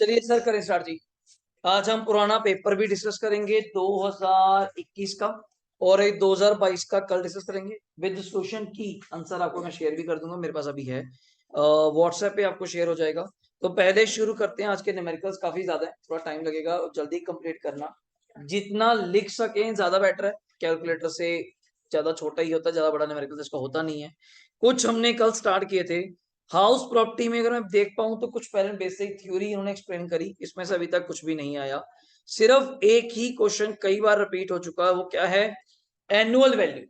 चलिए सर करें स्टार्ट जी। आज हम पुराना पेपर भी डिस्कस करेंगे 2021 का, और एक 2022 का कल डिस्कस करेंगे विद सॉल्यूशन की। आंसर आपको मैं शेयर भी कर दूंगा, मेरे पास अभी है, व्हाट्सएप पे आपको शेयर हो जाएगा। तो पहले शुरू करते हैं। आज के न्यूमेरिकल्स काफी ज्यादा है, थोड़ा टाइम लगेगा, जल्दी कंप्लीट करना। जितना लिख सकें ज्यादा बेटर है। कैलकुलेटर से ज्यादा छोटा ही होता है, ज्यादा बड़ा न्यूमेरिकल्स इसका होता नहीं है। कुछ हमने कल स्टार्ट किए थे। हाउस प्रॉपर्टी में अगर मैं देख पाऊं तो कुछ पहले बेसिक थ्योरी इन्होंने एक्सप्लेन करी, इसमें से अभी तक कुछ भी नहीं आया। सिर्फ एक ही क्वेश्चन कई बार रिपीट हो चुका है, वो क्या है? Annual value.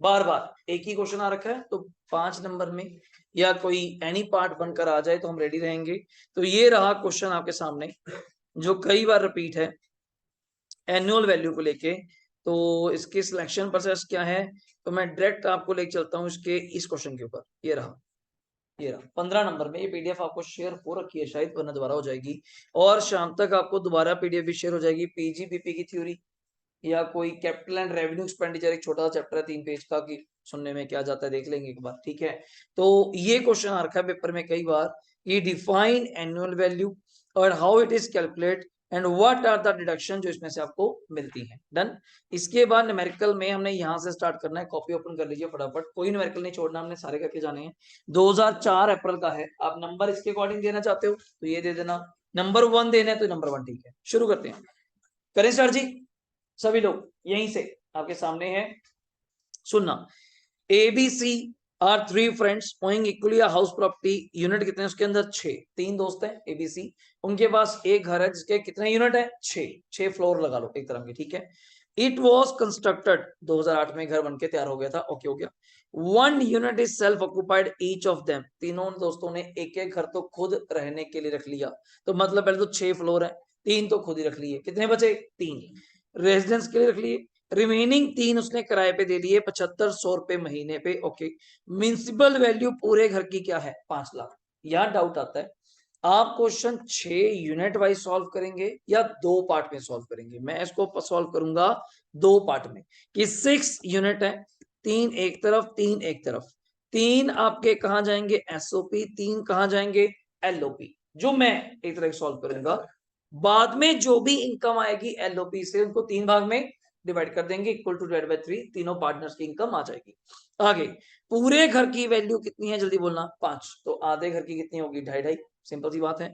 बार बार एक ही क्वेश्चन आ रखा है, तो 5 नंबर में या कोई एनी पार्ट बनकर आ जाए तो हम रेडी रहेंगे। तो ये रहा क्वेश्चन आपके सामने जो कई बार रिपीट है एनुअल वैल्यू को लेके। तो इसके सिलेक्शन प्रोसेस क्या है, तो मैं डायरेक्ट आपको लेके चलता हूँ इसके इस क्वेश्चन के ऊपर। ये रहा 15 नंबर में। ये पीडीएफ आपको शेयर हो रखी है शायद, वरना दोबारा हो जाएगी। और शाम तक आपको दोबारा पीडीएफ भी शेयर हो जाएगी, पीजीबीपी की थ्योरी या कोई कैपिटल एंड रेवेन्यू एक्सपेंडिचर, एक छोटा सा चैप्टर है 3 पेज का, कि सुनने में क्या जाता है देख लेंगे एक बार, ठीक है। तो ये क्वेश्चन आ रखा है पेपर में कई बार, ये डिफाइन एनुअल वैल्यू और how it is calculate and what are the deduction जो इसमें से आपको मिलती है। डन। इसके बाद न्यूमेरिकल में हमने यहाँ से स्टार्ट करना है। कॉपी ओपन कर लीजिए फटाफट, कोई न्यूमेरिकल नहीं छोड़ना, हमने सारे करके जाने हैं। 2004 अप्रैल का है। आप नंबर इसके अकॉर्डिंग देना चाहते हो तो ये दे देना, नंबर 1 देना है तो नंबर 1, ठीक है। शुरू करते हैं, करें सर जी। सभी लोग यहीं से आपके सामने है, सुनना। ABC are 3 friends owing equally house property. Unit कितने हैं उसके अंदर? 6। 3 दोस्त हैं एबीसी, उनके पास एक घर है जिसके कितने यूनिट है? 6। 6 फ्लोर लगा लो एक तरह के, ठीक है। इट वॉज कंस्ट्रक्टेड, 2008 में घर बनके तैयार हो गया था, ओके हो गया। 1 unit is self occupied each of them. तीनों दोस्तों ने एक एक घर तो खुद रहने के लिए रख लिया। तो मतलब पहले तो 6 फ्लोर है, 3 तो खुद ही रख लिए, कितने बचे? 3 रेजिडेंस के लिए रख लिए। रिमेनिंग 3 उसने किराए पे दे दिए, 7500 रुपए महीने पे, ओके। म्युनिसिपल वैल्यू पूरे घर की क्या है? 5 लाख। यहां डाउट आता है, आप क्वेश्चन 6 यूनिट वाइज सॉल्व करेंगे या 2 पार्ट में सॉल्व करेंगे? मैं इसको सॉल्व करूंगा 2 पार्ट में, कि 6 यूनिट है, 3 एक तरफ 3 एक तरफ। 3 आपके कहां जाएंगे? एसओपी। 3 कहां जाएंगे? एलओपी। जो मैं एक तरह सॉल्व करूंगा, बाद में जो भी इनकम आएगी एलओपी से, उनको 3 भाग में डिवाइड कर देंगे, इक्वल टू डिवाइड बाय 3, तीनों पार्टनर्स की इनकम आ जाएगी। आगे पूरे घर की वैल्यू कितनी है? जल्दी बोलना। 5। तो आधे घर की कितनी होगी? 2.5। सिंपल सी बात है।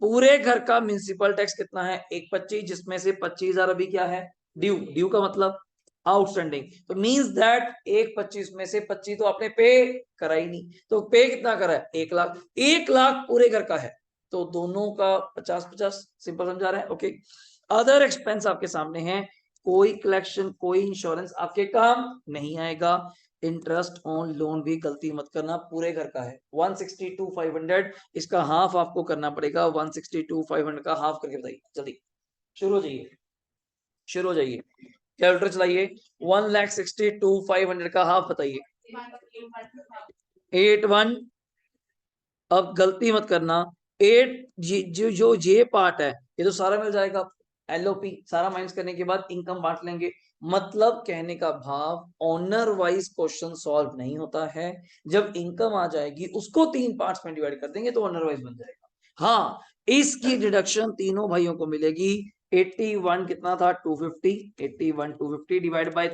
पूरे घर का म्युनिसिपल टैक्स कितना है? 125, जिसमें से 25,000 अभी क्या है? ड्यू। ड्यू का मतलब आउटस्टैंडिंग। तो मींस दैट 125 में से 25 तो आपने पे करा ही नहीं, तो पे कितना करा है? 1 लाख। 1 लाख पूरे घर का है, तो दोनों का 50-50। सिंपल समझा रहे हैं, ओके। अदर एक्सपेंस आपके सामने है, कोई कलेक्शन कोई इंश्योरेंस आपके काम नहीं आएगा। इंटरेस्ट ऑन लोन भी गलती मत करना, पूरे घर का है। 162,500, इसका हाफ आपको करना पड़ेगा। 162,500 का हाफ करके बताइए जल्दी। शुरू हो जाइए, शुरू हो जाइए, कैलकुलेटर चलाइए। 1,62,500 का हाफ बताइए। 81। अब गलती मत करना, 8 जो ये पार्ट है ये तो सारा मिल जाएगा। एलओपी सारा माइनस करने के बाद इनकम बांट लेंगे। मतलब कहने का भाव, ऑनर वाइज क्वेश्चन सॉल्व नहीं होता है। जब इनकम आ जाएगी उसको 3 पार्ट्स में डिवाइड कर देंगे तो ऑनर वाइज बन जाएगा। हाँ, इसकी डिडक्शन तीनों भाइयों को मिलेगी। 81 कितना था? 250। 81 250 डिवाइड बाय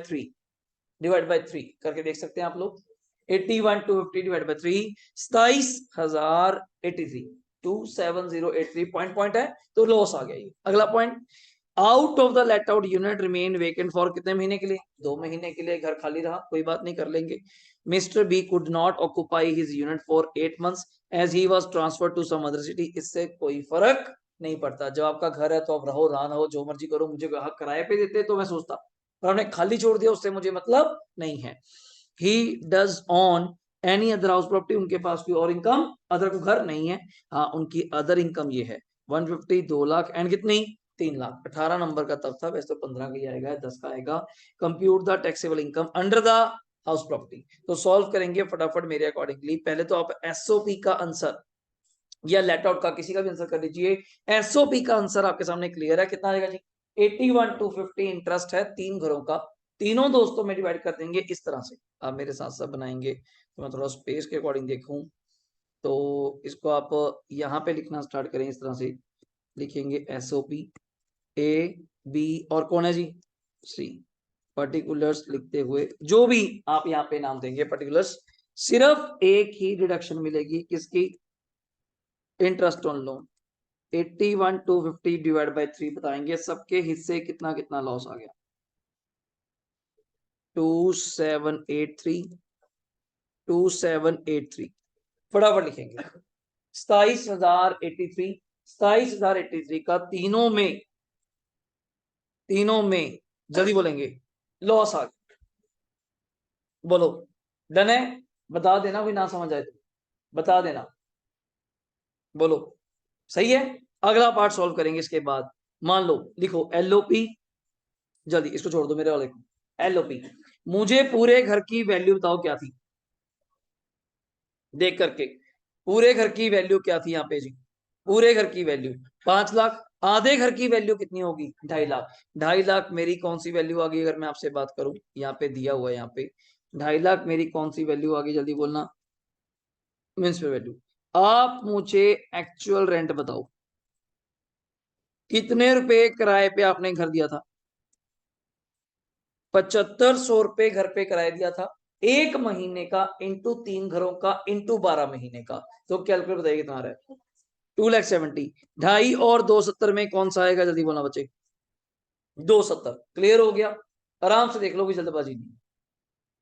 3 करके देख सकते हैं आप लोग। 81 250 डिवाइड बाय 3, 27,083, 27083 पॉइंट है, तो लॉस आ गया ये। अगला point, out of the let out unit remain vacant for कितने महीने के लिए? 2 महीने के लिए घर खाली रहा, कोई बात नहीं, कर लेंगे। Mister B could not occupy his unit for 8 months as he was transferred to some other city. इससे कोई फर्क नहीं पड़ता, जब आपका घर है तो आप रहो ना रहो, जो मर्जी करो। मुझे किराए पे देते तो मैं सोचता, पर हमने खाली छोड़ दिया, उससे मुझे मतलब नहीं है। He does on any other house property, उनके पास कोई और इनकम अदर को घर नहीं है। हाँ, उनकी अदर इनकम ये है 150, 2 लाख एंड कितनी? 3 लाख। 18 नंबर का तब था, वैसे तो 15 का ही आएगा, 10 का आएगा। Compute the taxable income under the house property. तो सॉल्व करेंगे फटाफट मेरे अकॉर्डिंगली। पहले तो आप एसओपी का आंसर या लेट आउट का किसी का भी आंसर कर लीजिए। एसओपी का आंसर आपके सामने क्लियर है, कितना आएगा जी? 81 250 इंटरेस्ट है 3 घरों का, तीनों दोस्तों में डिवाइड कर देंगे इस तरह से। आप मेरे साथ साथ बनाएंगे तो मैं थोड़ा स्पेस के अकॉर्डिंग देखूं, तो इसको आप यहाँ पे लिखना स्टार्ट करें इस तरह से। लिखेंगे SOP A B और कौन है जी C। पर्टिकुलर्स लिखते हुए जो भी आप यहाँ पे नाम देंगे पर्टिकुलर्स, सिर्फ एक ही डिडक्शन मिलेगी किसकी, interest on loan. 81,250 divide by 3 बताएंगे सबके हिस्से कितना कितना लॉस आ गया। 2783 2783 फटाफट लिखेंगे। 27,083 27,083 का तीनों में जल्दी बोलेंगे लॉस आ गया। बोलो डन है, बता देना कोई ना समझ आए तो बता देना, बोलो सही है। अगला पार्ट सॉल्व करेंगे इसके बाद। मान लो लिखो LOP, जल्दी इसको छोड़ दो मेरे वाले को। LOP मुझे पूरे घर की वैल्यू बताओ क्या थी, देख करके पूरे घर की वैल्यू क्या थी यहाँ पे जी। पूरे घर की वैल्यू 5 लाख, आधे घर की वैल्यू कितनी होगी 2.5 लाख। 2.5 लाख मेरी कौन सी वैल्यू आ गई, अगर मैं आपसे बात करूं यहाँ पे दिया हुआ है, यहाँ पे 2.5 लाख मेरी कौन सी वैल्यू आ गई, जल्दी बोलना। Municipal value. आप मुझे एक्चुअल रेंट बताओ, कितने रुपए किराए पे आपने घर दिया था। 7500 रुपए घर पे किराया दिया था, एक महीने का इंटू 3 घरों का इंटू 12 महीने का, तो कैलकुलेट बताइए तुम्हारा। 2,70,000। 2.5 और 270 में कौन सा आएगा, जल्दी बोलना बच्चे। 270 क्लियर हो गया, आराम से देख लो कोई जल्दबाजी नहीं।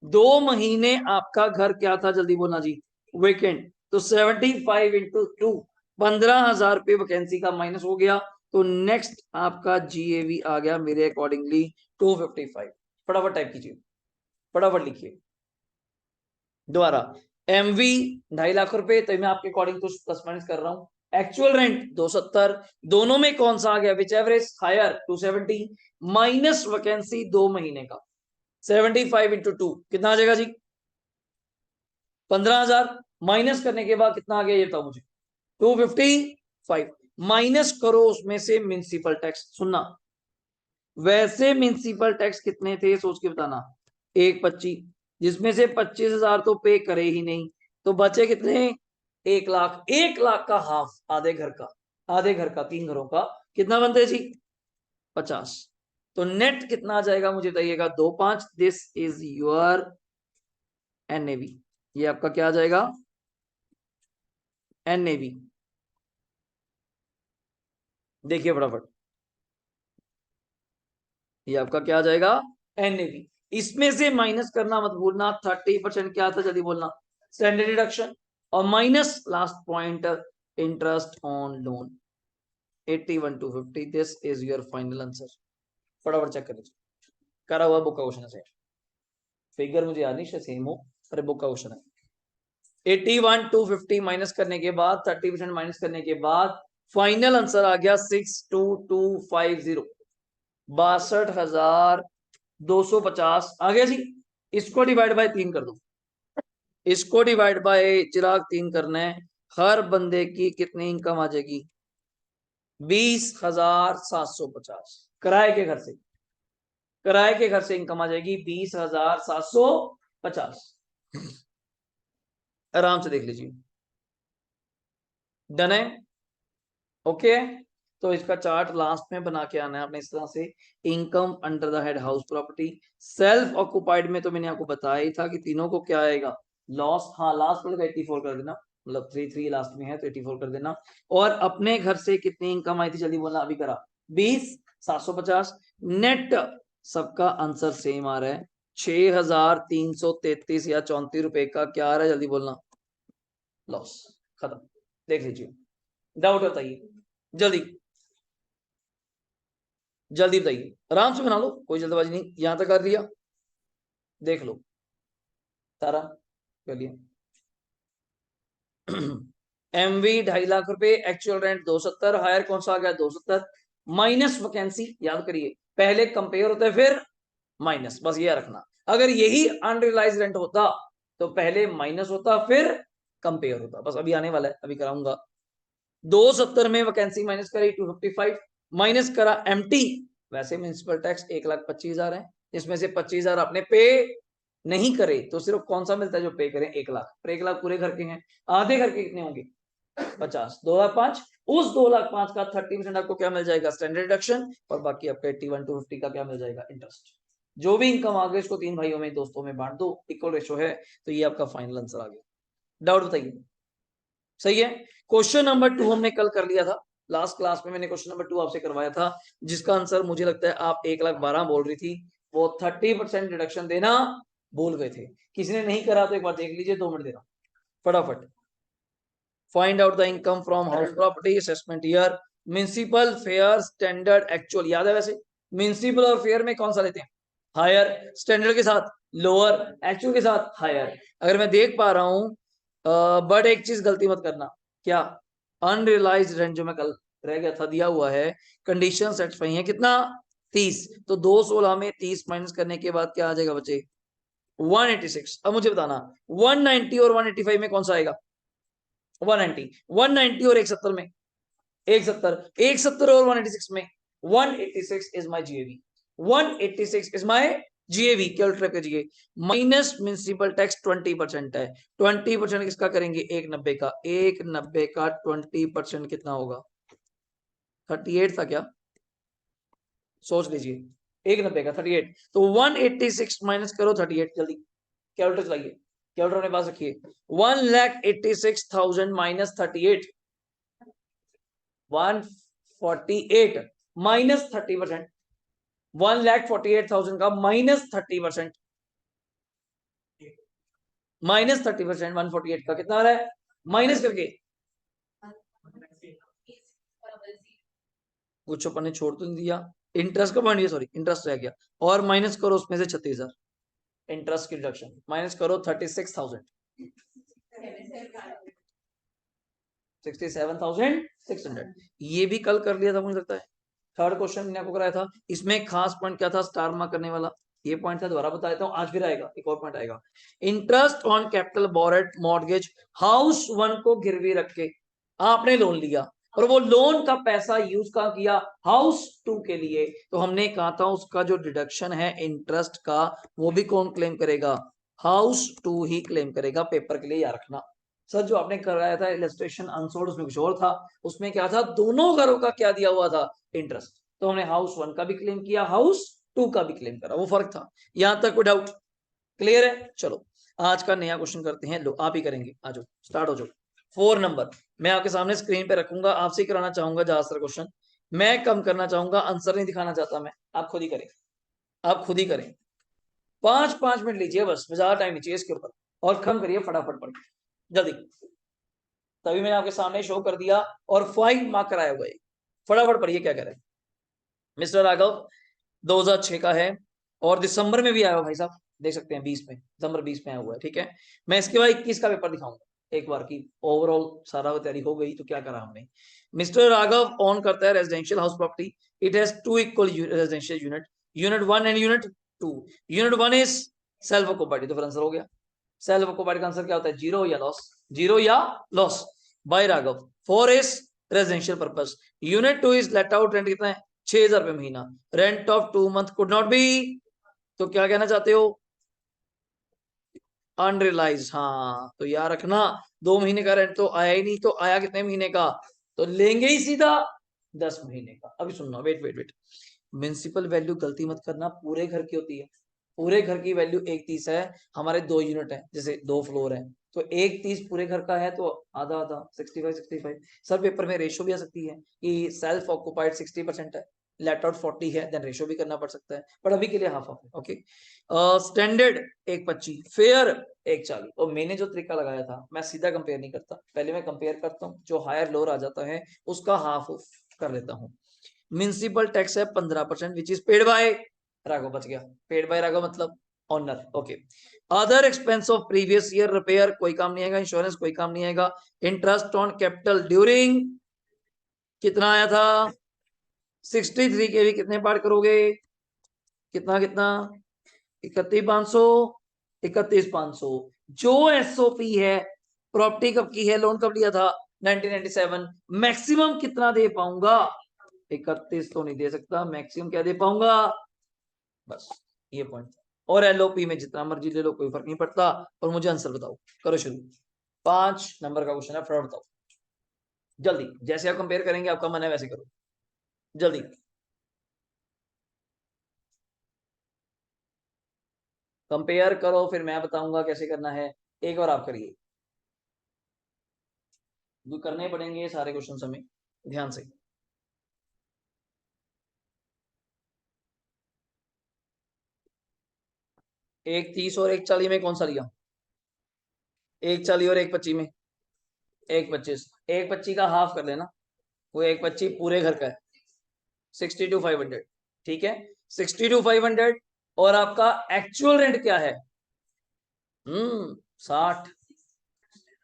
2 महीने आपका घर क्या था, जल्दी बोलना जी, वेकेंट। तो 75 इंटू 2 15,000 रुपये वैकेंसी का माइनस हो गया। तो नेक्स्ट आपका GAV आ गया मेरे अकॉर्डिंगली 255। फटाफट टाइप कीजिए, फटाफट लिखिए दोबारा। MV 2.5 लाख रुपए, तो मैं आपके अकॉर्डिंग कुछ प्लस माइनस कर रहा हूं। एक्चुअल रेंट 270, दोनों में कौन सा आ गया, विच एवरेज हायर 270 माइनस वैकेंसी 2 महीने का 75 इंटू 2 कितना आ जाएगा जी 15,000। माइनस करने के बाद कितना आ गया ये बताओ मुझे 255। माइनस करो उसमें से म्युनिसिपल टैक्स, सुनना वैसे म्युनिसिपल टैक्स कितने थे सोच के बताना, 125, जिसमें से 25,000 तो पे करे ही नहीं, तो बचे कितने 1 लाख। 1 लाख का हाफ आधे घर का, आधे घर का 3 घरों का कितना बनते जी 50। तो नेट कितना आ जाएगा मुझे बताइएगा 25। दिस इज योर NAV, ये आपका क्या आ जाएगा NAV। देखिए फटाफट, ये आपका क्या आ जाएगा NAV। इसमें से माइनस करना मत भूलना, 30% क्या था जल्दी बोलना, स्टैंडर्ड डिडक्शन, और minus last point interest on loan 81,250। This is your final answer. फटाफट चेक कर लीजिए, करा हुआ बुक का क्वेश्चन है, फिगर मुझे याद नहीं सेम हो पर बुक का क्वेश्चन है। 81,250 माइनस करने के बाद 30% माइनस करने के बाद फाइनल आंसर आ गया 62,250, 62,250 आ गया जी। इसको डिवाइड बाय 3 कर दो, इसको डिवाइड बाय चिराग 3 करना है। हर बंदे की कितनी इनकम आ जाएगी 20,750, किराए के घर से, किराए के घर से इनकम आ जाएगी 20,750। आराम से देख लीजिए, डन है ओके। तो इसका चार्ट लास्ट में बना के आना है आपने इस तरह से, income under the head house property. Self occupied में तो मैंने आपको बताया ही था कि तीनों को क्या आएगा लॉस, हाँ लास्ट में 84 कर देना, मतलब 3 लास्ट में है तो 84 कर देना। और अपने घर से कितनी इनकम आई थी जल्दी बोलना, अभी करा 20,750। नेट सबका आंसर सेम आ रहा है 6,333 या 34 रुपए का क्या आ रहा है जल्दी बोलना लॉस। खत्म, देख लीजिए, डाउट बताइए जल्दी, जल्दी बताइए, आराम से बना लो कोई जल्दबाजी नहीं, यहां तक कर दिया देख लो तारा कर लिया। MV 2.5 लाख रुपए, एक्चुअल रेंट 270, हायर कौन सा आ गया 270, माइनस वैकेंसी, याद करिए पहले कंपेयर होता है फिर माइनस, बस ये रखना। अगर यही अनरियलाइज रेंट होता तो पहले माइनस होता फिर कंपेयर होता, बस अभी आने वाला है अभी कराऊंगा। 270 में वैकेंसी माइनस करी 255, माइनस करा एमटी, वैसे म्युनिसिपल टैक्स 1,25,000 है, इसमें से 25,000 आपने पे नहीं करे तो सिर्फ कौन सा मिलता है जो पे करें 1 लाख, पर 1 लाख पूरे घर के हैं, आधे घर के कितने होंगे 50, 2,05,000। उस 2,05,000 का 30% आपको क्या मिल जाएगा, स्टैंडर्ड डिडक्शन, और बाकी आपका 81 to 50 का क्या मिल जाएगा, इंटरेस्ट। जो भी इनकम आ गई इसको 3 भाइयों में, दोस्तों में बांट दो, इक्वल रेशो है, तो ये आपका फाइनल आंसर आ गया। डाउट बताइए। सही है। क्वेश्चन नंबर 2 हमने कल कर लिया था, लास्ट क्लास में मैंने क्वेश्चन नंबर 2 आपसे करवाया था, जिसका आंसर मुझे लगता है आप 1,12,000 बोल रही थी, वो 30% डिडक्शन देना भूल गए थे। किसी ने नहीं करा तो एक बार देख लीजिए, 2 मिनट दे रहा हूं फटाफट। Find out the income from house property assessment year, municipal fair standard actual, याद है वैसे म्युनिसिपल और फेयर में कौन सा लेते हैं, हायर, स्टैंडर्ड के साथ लोअर, एक्चुअल के साथ हायर। अगर मैं देख पा रहा हूं, बट एक चीज गलती मत करना, क्या, अनरियलाइज्ड रेंट जो मैं कल रह गया था दिया हुआ है, कंडीशन सेटिस्फाई है कितना, 30, तो 216 में 30 माइनस करने के बाद क्या आ जाएगा बच्चे, 186। अब मुझे बताना 190 और 185 में कौन सा आएगा, 190, 190 और 170 में, 170, 170 और 186 में, 186 is my GAV, 186 is my GAV, calculate कीजिए। माइनस म्युनिसिपल टैक्स 20% है, 20% किसका करेंगे, 190 का, 190 का 20% कितना होगा, 38 था क्या, सोच लीजिए, 190 का 38, तो 186 माइनस करो 38, जल्दी कैलकुलेटर चलाइए, कैलकुलेटर अपने पास रखिए, 1,86,000 माइनस 38, 148 माइनस 30%, 1,48,000 का माइनस 30%, माइनस 30%, 148 का कितना आ रहा है, माइनस करके कुछ अपन ने छोड़ तो नहीं दिया, इंटरेस्ट का पॉइंट, सॉरी इंटरेस्ट रह गया, और माइनस करो उसमें से 36,000, इंटरेस्ट की डिडक्शन माइनस करो 36,000, 67,600, ये भी कल कर लिया था मुझे लगता है, थर्ड क्वेश्चन मैंने आपको कराया था, इसमें खास पॉइंट क्या था, स्टार मार्क करने वाला, ये पॉइंट था, दोबारा बता देता हूँ, आज फिर आएगा, एक और पॉइंट आएगा, interest on capital borrowed mortgage, house 1 को गिरवी रख के आपने लोन लिया, और वो लोन का पैसा यूज का किया हाउस 2 के लिए, तो हमने कहा था उसका जो डिडक्शन है इंटरेस्ट का, वो भी कौन क्लेम करेगा, हाउस 2 ही क्लेम करेगा, पेपर के लिए याद रखना। सर जो आपने कराया था इलस्ट्रेशन अनसोल्ड, उसमें कुछ और था, उसमें क्या था, दोनों घरों का क्या दिया हुआ था, इंटरेस्ट, तो हमने हाउस 1 का भी क्लेम किया, हाउस 2 का भी क्लेम करा, वो फर्क था। यहां तक कोई डाउट, क्लियर है। चलो आज का नया क्वेश्चन करते हैं, लो आप ही करेंगे, आ जाओ स्टार्ट हो जाओ। 4 नंबर मैं आपके सामने स्क्रीन पे रखूंगा, आपसे कराना चाहूंगा ज्यादातर क्वेश्चन, मैं कम करना चाहूंगा, आंसर नहीं दिखाना चाहता मैं, आप खुद ही करें, आप खुद ही करें, 5-5 मिनट लीजिए बस, ज्यादा टाइम लीजिए इसके ऊपर, और कम करिए फटाफट पढ़ जल्दी, तभी मैंने आपके सामने शो कर दिया, और 5 मार्क कराया हुआ है, फटाफट पढ़िए क्या कह रहे हैं। मिस्टर राघव 2006 का है, और दिसंबर में भी आया हुआ भाई साहब, देख सकते हैं 20 में, दिसंबर 20 में आया हुआ है, ठीक है। मैं इसके बाद 21 का पेपर दिखाऊंगा एक बार की, ओवरऑल सारा तैयारी हो गई तो क्या करा हमने। मिस्टर राघव ओन करता है residential house property, it has 2 equal residential unit, unit 1 and unit 2, unit 1 is self occupied, तो फिर आंसर हो गया, सेल्फ ऑक्युपाइड का आंसर क्या होता है, जीरो या लॉस, जीरो या loss, by Raghav. 4 is residential purpose, unit 2 is let out, rent कितना है, 6,000 रुपए महीना, rent of 2 month could not be, तो क्या कहना चाहते हो, अनरियलाइज, हाँ तो याद रखना, 2 महीने का रेंट तो आया ही नहीं, तो आया कितने महीने का, तो लेंगे ही सीधा 10 महीने का। अभी सुनना, wait wait wait, municipal value गलती मत करना, पूरे घर की होती है, पूरे घर की वैल्यू 1/30 है, हमारे 2 यूनिट है, जैसे 2 फ्लोर है, तो 1/30 पूरे घर का है, तो आधा आधा 65 सर पेपर में रेशो भी आ सकती है कि सेल्फ ऑक्युपाइड 60% है, लेट आउट 40 है, देन रेशो भी करना पड़ सकता है, पर अभी के लिए हाफ हाफ है, ओके। स्टैंडर्ड 1/25, फेयर 1/40, और मैंने जो तरीका लगाया था, मैं सीधा कंपेयर नहीं करता, पहले मैं कंपेयर करता हूँ, जो हायर लोअर आ जाता है उसका हाफ कर लेता हूँ। म्युनिसिपल टैक्स है 15%, which is paid by Raghav, बच गया, पेड बाय राघव मतलब owner, okay. Other expense of previous year, repair कोई काम नहीं आएगा, इंश्योरेंस कोई काम नहीं आएगा, इंटरेस्ट ऑन कैपिटल ड्यूरिंग कितना आया था, 63 के भी कितने पार्ट करोगे, कितना कितना, 31,500, 31,500, जो एसओपी है, प्रॉपर्टी कब की है, लोन कब लिया था, 1997, मैक्सिमम कितना दे पाऊंगा, 31 तो नहीं दे सकता, मैक्सिमम क्या दे पाऊंगा, बस ये पॉइंट। और एलओपी में जितना मर्जी ले लो, कोई फर्क नहीं पड़ता, और मुझे आंसर बताओ, करो शुरू। 5 नंबर का क्वेश्चन है, फटाफट बताओ, जल्दी, जैसे आप कंपेयर करेंगे आपका मन है वैसे करो जल्दी। कंपेयर करो फिर मैं बताऊंगा कैसे करना है, एक बार आप करिए, जो करने पड़ेंगे सारे क्वेश्चन हमें ध्यान से। एक 30 और एक 40 में कौन सा लिया? एक 40 और एक 25 में? एक 25, एक 25 का हाफ कर लेना, वो एक 25 पूरे घर का है, 62,500, ठीक है, 62,500। और आपका एक्चुअल रेंट क्या है? 60।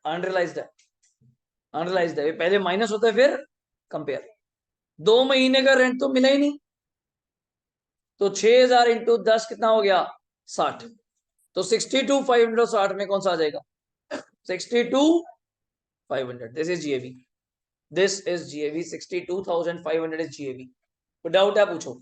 अनरियलाइज्ड है, अनरियलाइज्ड है, पहले माइनस होता है फिर कंपेयर। 2 महीने का रेंट तो मिला ही नहीं, तो 6,000 इंटू 10 कितना हो गया? 60। तो 62,500 60 में कौन सा आ जाएगा? 62,500। This is GAV, this is GAV, 62,500 is GAV. तो डाउट है पूछो।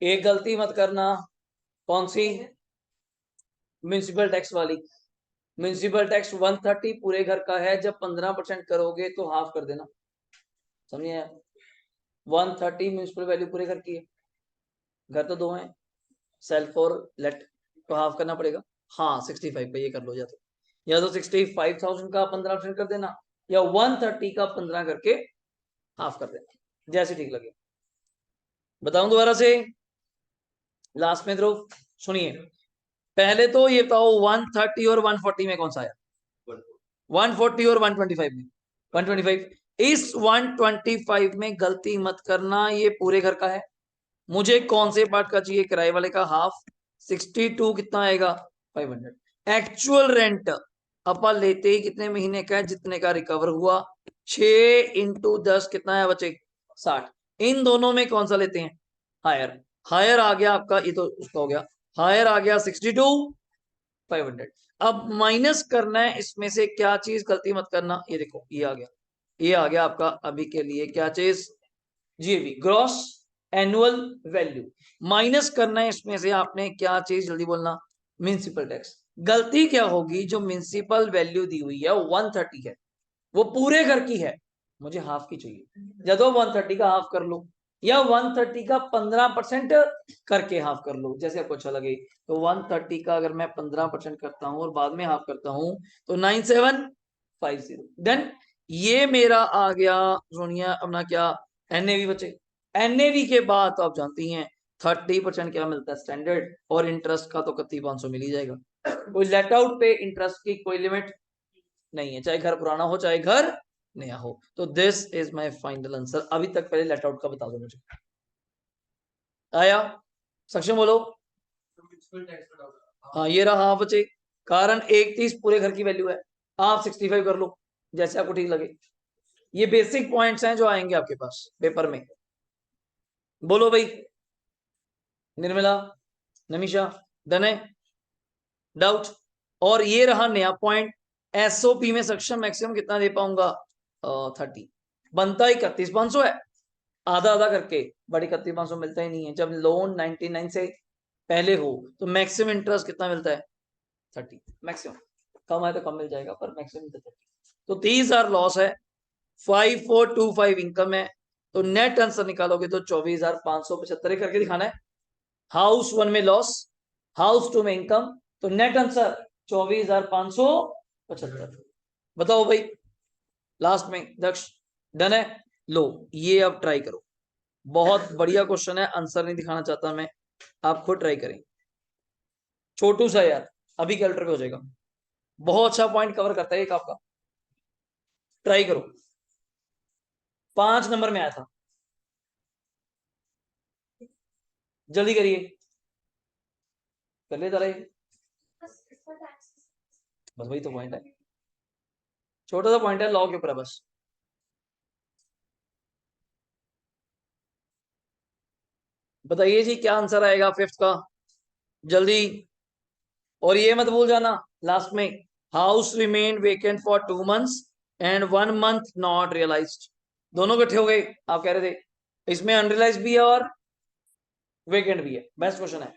एक गलती मत करना। कौन सी? म्यूनिसिपल टैक्स वाली। म्यूनिसिपल टैक्स 130 पूरे घर का है, जब 15% करोगे तो हाफ कर देना, समझिए? 130 म्यूनिसिपल वैल्यू पूरे घर की है, घर तो दो हैं, सेल्फ और लेट, तो हाफ करना पड़ेगा। हाँ 65 पे ये कर लो, या तो 65,000 का 15% कर देना, या 130 का 15 करके हाफ कर देना, जैसे ठीक लगे। बताऊं दोबारा से, लास्ट में ध्रुव सुनिए, पहले तो ये बताओ 130 और 140 में कौन सा आया? 140 और 125 में? 125। इस 125 में गलती मत करना, ये पूरे घर का है, मुझे कौन से पार्ट का चाहिए? किराए वाले का हाफ। 62 कितना आएगा? 500। एक्चुअल रेंट अपन लेते ही कितने महीने का है? जितने का रिकवर हुआ। 6 इंटू 10 कितना है बच्चे? 60। इन दोनों में कौन सा लेते हैं? हायर। हायर आ गया आपका, ये तो उसका हो गया, हायर आ गया 62,500। अब माइनस करना है इसमें से क्या चीज, गलती मत करना, ये देखो ये आ गया, ये आ गया आपका अभी के लिए क्या चीज? GAV, gross annual value. Minus करना है इसमें से आपने क्या चीज, जल्दी बोलना? Municipal tax. गलती क्या होगी, जो म्युनिसिपल वैल्यू दी हुई है वो 130 है, वो पूरे घर की है, मुझे हाफ की चाहिए, या तो 130 का हाफ कर लो, या 130 का 15% करके हाफ कर लो, जैसे आपको अच्छा लगे। तो 130 का अगर मैं 15% करता हूं और बाद में हाफ करता हूं तो 9750। देन ये मेरा आ गया सोनिया अपना क्या? एनएवी बचे। एनएवी के बाद तो आप जानती हैं 30% क्या मिलता है? स्टैंडर्ड। और इंटरेस्ट का तो 31,500 मिल ही जाएगा, कोई लेट आउट पे इंटरेस्ट की कोई लिमिट नहीं है, चाहे घर पुराना हो चाहे घर नया हो। तो this is my final answer. अभी तक पहले लेट आउट का बता दो मुझे, आया? सक्षम बोलो। हाँ ये रहा हाफ बचे, कारण 130 पूरे घर की वैल्यू है, आप 65 कर लो, जैसे आपको ठीक लगे। ये बेसिक पॉइंट्स हैं जो आएंगे आपके पास पेपर में। बोलो भाई, निर्मला, नमीशा, दनय, डाउट? और ये रहा नया पॉइंट, एसओपी में सक्षम मैक्सिमम कितना दे पाऊंगा? 30। बनता 31,500 है, आधा आधा करके, बट 31,500 मिलता ही नहीं है। जब लोन 99 से पहले हो तो मैक्सिमम इंटरेस्ट कितना मिलता है? 30 मैक्सिमम। कम है तो कम मिल जाएगा, पर मैक्सिमम तो 30। तो 30,000 लॉस है, 5425 इनकम है, तो नेट आंसर निकालोगे तो 24,575 करके दिखाना है। हाउस वन में लॉस, हाउस टू में इनकम, तो नेट आंसर 24,575। बताओ भाई, लास्ट में दक्ष, डन है? लो ये अब ट्राई करो, बहुत बढ़िया क्वेश्चन है, आंसर नहीं दिखाना चाहता मैं, आप खुद ट्राई करें। छोटू सा यार, अभी कैलकुलेटर पे हो जाएगा, बहुत अच्छा पॉइंट कवर करता है एक आपका, ट्राई करो। 5 नंबर में आया था, जल्दी करिए, कर ले जरा, बस वही तो पॉइंट है, छोटा सा पॉइंट है, लॉ के ऊपर है बस। बताइए जी क्या आंसर आएगा फिफ्थ का, जल्दी। और ये मत भूल जाना लास्ट में, house remain vacant for 2 months and 1 month not realised. दोनों इकट्ठे हो गए, आप कह रहे थे इसमें अनरियलाइज भी है और वेकेंट भी है। बेस्ट क्वेश्चन है,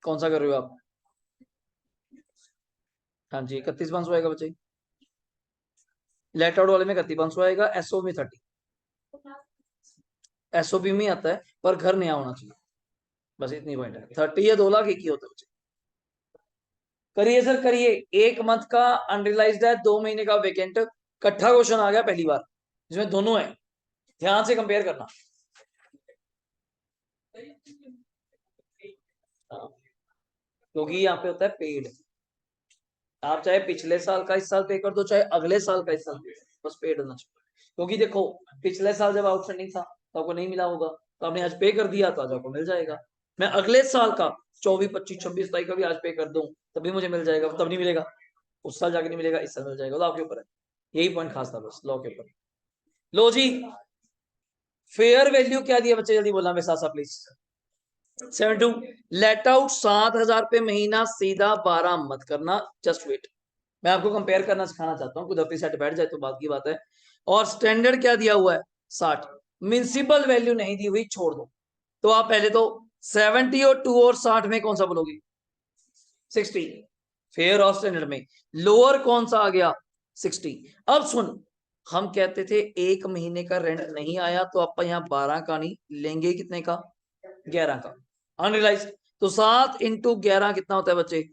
कौन सा कर रहे हो आप? हाँ जी, 31,500 आएगा बच्चे, लेट आउट वाले में 31,500 आएगा, एसओ में 30, एसओपी में आता है पर घर नया होना चाहिए, बस इतनी पॉइंट है। 30 या 2 लाख एक ही होता है बच्चे। करिए सर करिए, एक मंथ का अनरियलाइज्ड है, 2 महीने का वेकेंट, इकट्ठा क्वेश्चन आ गया पहली बार जिसमें दोनों है, ध्यान से कंपेयर करना। हाँ, क्योंकि यहाँ पे होता है पेड, आप चाहे पिछले साल का इस साल पे कर दो, चाहे अगले साल का इस साल पे, बस पेड होना चाहिए। क्योंकि देखो पिछले साल जब आउटस्टैंडिंग था तो आपको नहीं मिला होगा, तो आपने आज पे कर दिया तो आज आपको मिल जाएगा। मैं अगले साल का 24, 25, 26 तारीख का भी आज पे कर दूं तभी मुझे मिल जाएगा, तब नहीं मिलेगा, उस साल जाके नहीं मिलेगा, इस साल मिल जाएगा, तो आपके ऊपर है। यही पॉइंट खास था बस लॉ के ऊपर। लो जी, फेयर वैल्यू क्या दिया बच्चे, जल्दी बोलना मेरे साथ साथ प्लीज। 72, लेट आउट 7,000 रुपए महीना, सीधा 12 मत करना, जस्ट वेट, मैं आपको कंपेयर करना सिखाना चाहता हूँ, खुद अपनी सेट बैठ जाए तो बात की बात है। और स्टैंडर्ड क्या दिया हुआ है 60, म्युनिसिपल वैल्यू नहीं दी हुई, छोड़ दो। तो आप पहले तो 70 और 2 और 60 में कौन सा बोलोगे? 60, फेयर और स्टैंडर्ड में लोअर कौन सा आ गया? 60। अब सुन, हम कहते थे एक महीने का रेंट नहीं आया तो आप यहाँ 12 का नहीं लेंगे, कितने का? 11 का अनरियलाइज्ड। तो 7 इंटू 11 कितना होता है बच्चे?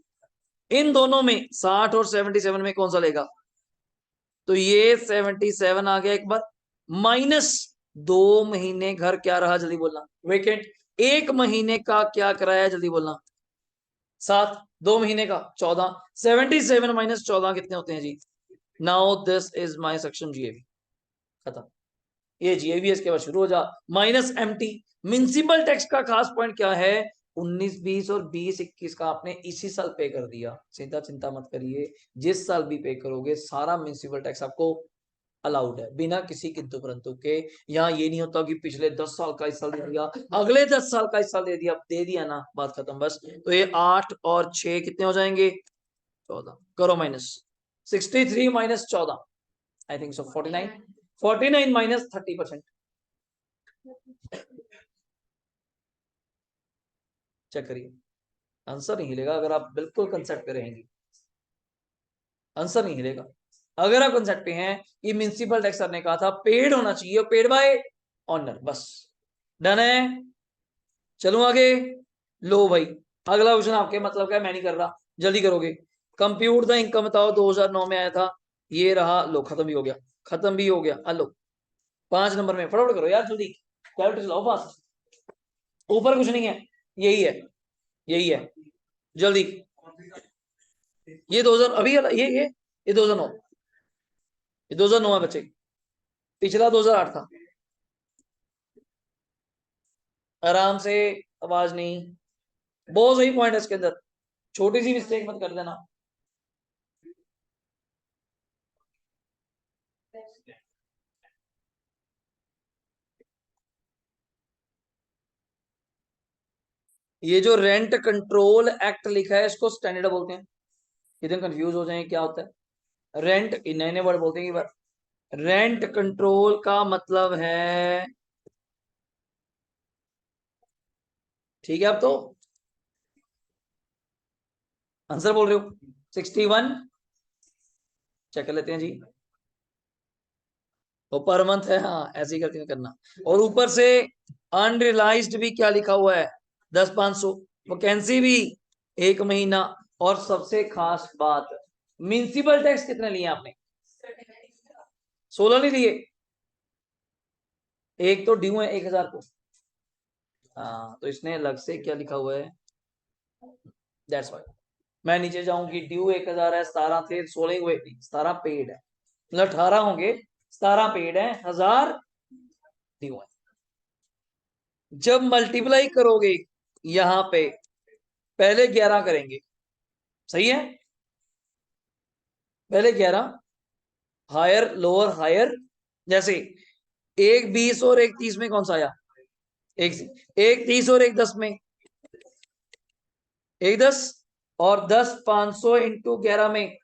इन दोनों में 60 और 77 में कौन सा लेगा? तो ये 77 आ गया एक बार, माइनस 2 महीने घर क्या रहा, जल्दी बोलना, वेकेंट। एक महीने का क्या कराया, जल्दी बोलना, 7, 2 महीने का 14, 77 माइनस 14 कितने होते हैं जी? Now this is my section GAV, खत्म। ये जीएवी इसके बाद शुरू हो जा, माइनस एमटी। म्युनिसिपल टैक्स का खास पॉइंट क्या है? 19, 20 और 20, 21 का आपने इसी साल पे कर दिया, सीधा चिंता मत करिए, जिस साल भी पे करोगे सारा म्युनिसिपल टैक्स आपको अलाउड है, बिना किसी किंतु परंतु के। यहाँ ये नहीं होता कि पिछले 10 साल का इस साल दे दिया, अगले 10 साल का इस साल दे दिया ना, बात खत्म बस। तो ये 8 और 6 कितने हो जाएंगे? 14, करो minus, 63 minus 14, I think so 49, 49 minus 30%, check करिए, आंसर नहीं हिलेगा अगर आप बिल्कुल कंसेप्ट पे रहेंगे, आंसर नहीं हिलेगा। अगर आप कंसेप्ट पे हैं कि म्युनिसिपल टैक्स सर ने कहा था पेड होना चाहिए, पेड बाय ऑनर, बस डन है। चलूं आगे, लो भाई, अगला क्वेश्चन आपके मतलब का मैं नहीं कर रहा, जल्दी करोगे। कंप्यूट द इनकम बताओ, 2009 में आया था, ये रहा, लो खत्म भी हो गया, खत्म भी हो गया, हेलो 5 नंबर में फटाफट करो यार जल्दी, कैलकुलेटर लाओ फास्ट, ऊपर कुछ नहीं है, यही है, यही है, जल्दी। ये 2000 अभी ये 2009, ये 2009 है बच्चे, पिछला 2008 था। आराम से, आवाज नहीं, बहुत सही पॉइंट है इसके अंदर, छोटी सी मिस्टेक मत कर देना। ये जो रेंट कंट्रोल एक्ट लिखा है इसको स्टैंडर्ड बोलते हैं, इधर कंफ्यूज हो जाए क्या होता है रेंट, नए नए वर्ड बोलते हैं बार। रेंट कंट्रोल का मतलब है, ठीक है, आप तो आंसर बोल रहे हो, 61, चेक कर लेते हैं जी, तो पर मंथ है, हाँ ऐसे ही करके करना। और ऊपर से अनरियलाइज्ड भी क्या लिखा हुआ है, 10,500, वैकेंसी भी 1 महीना। और सबसे खास बात, म्युनिसिपल टैक्स कितने लिए आपने? 16 नहीं लिए, एक तो ड्यू है 1,000 को, हाँ तो इसने अलग से क्या लिखा हुआ है, दैट्स व्हाई। मैं नीचे जाऊंगी, ड्यू 1,000 है, 17 थे, 16 हुए, 17 पेड है, मतलब 18 होंगे, 17 पेड है, 1,000 ड्यू है। जब मल्टीप्लाई करोगे यहां पे पहले 11 करेंगे, सही है, पहले 11, हायर लोअर हायर, जैसे एक 20 और एक 30 में कौन सा आया? एक 30 और एक 10 में, एक 10, और 10 500 इंटू 11 में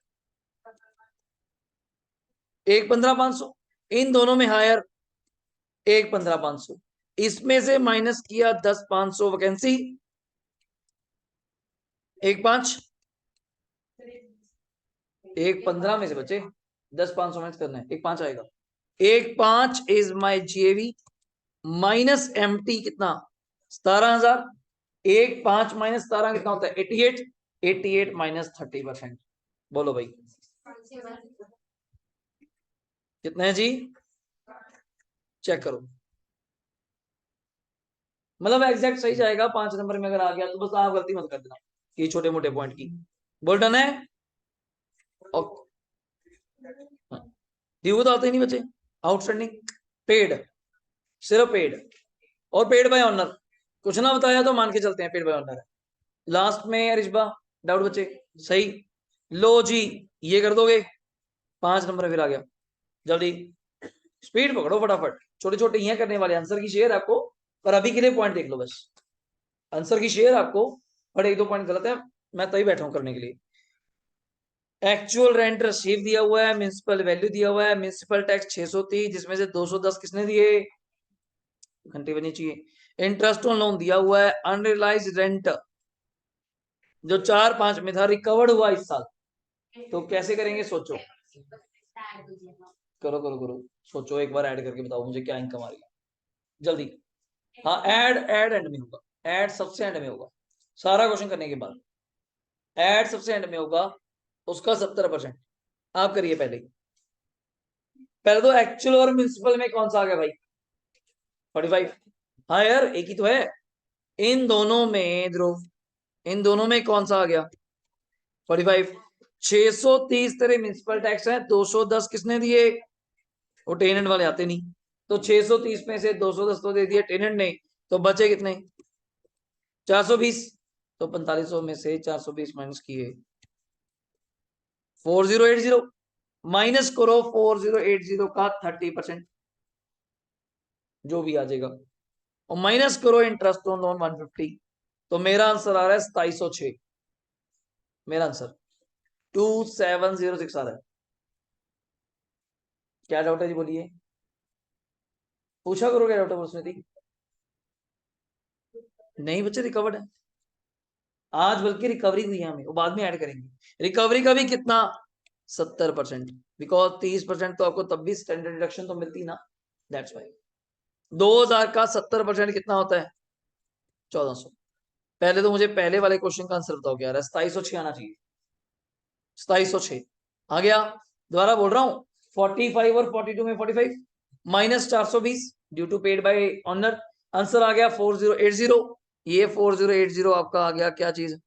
एक 15,500, इन दोनों में हायर एक 15,500, इसमें से माइनस किया 10,500 वैकेंसी, एक 5, एक 15 में से बचे 10,500 माइनस करना है, एक 5 आएगा, एक 5 is my GAV minus MT कितना 17,000, एक 5 माइनस 17 कितना होता है 88, 88 माइनस 30%, बोलो भाई कितना है जी, चेक करो, मतलब एग्जैक्ट सही जाएगा 5 नंबर में अगर आ गया तो बस आप गलती मत कर देना कि छोटे मोटे पॉइंट की, बोल डन है। ड्यू तो आते ही नहीं बचे, आउटस्टैंडिंग, पेड, सिर्फ पेड और पेड बाय ऑनर, कुछ ना बताया तो मान के चलते हैं पेड बाय ऑनर है। लास्ट में रिश्बा डाउट बचे, सही, लो जी ये कर दोगे, 5 नंबर फिर आ गया, जल्दी स्पीड पकड़ो फटाफट, छोटे छोटे ये करने वाले, आंसर की शेयर आपको, पर अभी के लिए पॉइंट देख लो बस, आंसर की शेयर आपको, बट एक दो पॉइंट गलत है, मैं तभी बैठा हूं करने के लिए। एक्चुअल रेंट रिसीव दिया हुआ है, म्युनिसिपल वैल्यू दिया हुआ है, म्युनिसिपल टैक्स 630, जिसमें से 210 किसने दिए, घंटे बनी चाहिए, इंटरेस्ट ऑन लोन दिया हुआ है, अनरियलाइज रेंट जो 4-5 में था रिकवर्ड हुआ इस साल, तो कैसे करेंगे सोचो, करो करो करो, सोचो एक बार ऐड करके बताओ मुझे क्या इनकम आ रही है जल्दी। हाँ ऐड ऐड एंड में होगा, ऐड सबसे एंड में होगा, सारा क्वेश्चन करने के बाद ऐड सबसे एंड में होगा, उसका 70%, आप करिए पहले, पहले तो एक्चुअल और म्युनिसिपल में कौन सा आ गया भाई 45, हाँ यार एक ही तो है, इन दोनों में ध्रुव, इन दोनों में कौन सा आ गया 45, 630 तेरे म्युनिसिपल टैक्स है, 210 किसने दिए, वो टेनेंट वाले आते नहीं, तो 630 में से 210 तो दे दिए टेनेंट ने, तो बचे कितने 420, तो 4500 में से 420 माइनस किए 4080, माइनस करो 4080 का 30%, जो भी आ जाएगा, और माइनस करो इंटरेस्ट ऑन लोन 150, तो मेरा आंसर आ रहा है 2706, मेरा आंसर 2706 आ रहा है। क्या डाउट है जी बोलिए, पूछा करो क्या डाउट है उसमें थी, नहीं बच्चे रिकवर्ड है आज, बल्कि रिकवरी हुई है हमें, वो बाद में ऐड करेंगे, रिकवरी का भी कितना 70%, बिकॉज 30% तो आपको तब भी स्टैंडर्ड डिडक्शन तो मिलती ना, दैट्स वाई 2000 का 70% कितना होता है 1400, पहले तो मुझे पहले वाले क्वेश्चन का आंसर बताओ क्या आ रहा है, 2706 आना चाहिए, 2706 आ गया, दोबारा बोल रहा हूं 45 और 42 में 45 minus 420 due to paid by owner, answer आ गया 4080, ये 4080 आपका आ गया क्या चीज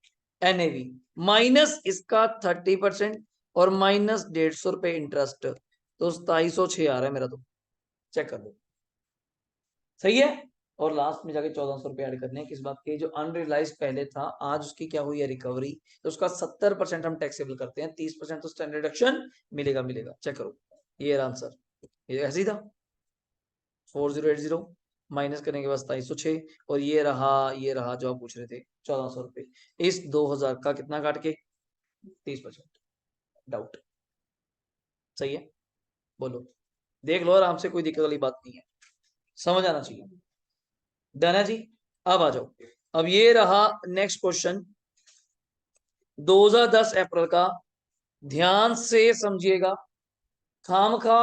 एनएवी, माइनस इसका 30% और माइनस 150 रुपए इंटरेस्ट, तो 2706 आ रहा है मेरा, तो चेक कर लो सही है, और लास्ट में जाके 1400 रुपए ऐड करने हैं, किस बात के, जो अनरियलाइज पहले था आज उसकी क्या हुई है रिकवरी, तो उसका 70% हम टैक्सेबल करते हैं, 30% तो स्टैंडर्ड डिडक्शन मिलेगा मिलेगा, चेक करो, ये आंसर, ये ऐसे ही था 4080 माइनस करने के बाद 2706, और ये रहा जो आप पूछ रहे थे 1400 रुपए, इस 2000 का कितना काट के 30%, डाउट सही है, बोलो देख लो आराम से, कोई दिक्कत वाली बात नहीं है, समझ आना चाहिए, डन है जी, अब आ जाओ, अब ये रहा नेक्स्ट क्वेश्चन 2010 अप्रैल का, ध्यान से समझिएगा, खामखा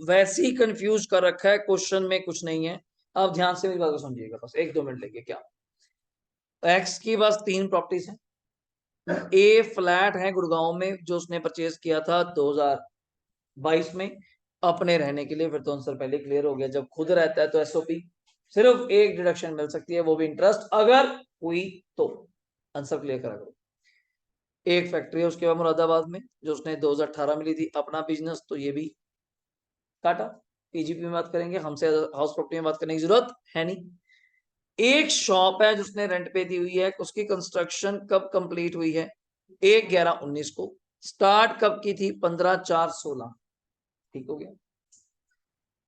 वैसे ही कंफ्यूज कर रखा है, क्वेश्चन में कुछ नहीं है, अब ध्यान से मेरी बात को समझिएगा, बस 1-2 मिनट लेंगे, क्या एक्स की बस 3 प्रॉपर्टीज हैं, ए फ्लैट है गुड़गांव में जो उसने परचेज किया था 2022 में अपने रहने के लिए, फिर तो आंसर पहले क्लियर हो गया, जब खुद रहता है तो एसओपी, सिर्फ एक डिडक्शन मिल सकती है वो भी इंटरेस्ट अगर हुई तो, आंसर क्लियर करा करो। एक फैक्ट्री है उसके बाद मुरादाबाद में जो उसने 2018 में ली थी, अपना बिजनेस, तो ये भी काटा, पीजीपी में बात करेंगे, हमसे हाउस प्रॉपर्टी में बात करने की जरूरत है नहीं। एक शॉप है जिसने रेंट पे दी हुई है, उसकी कंस्ट्रक्शन कब कंप्लीट हुई है 1/11/19 को, स्टार्ट कब की थी 15/4/16, ठीक हो गया,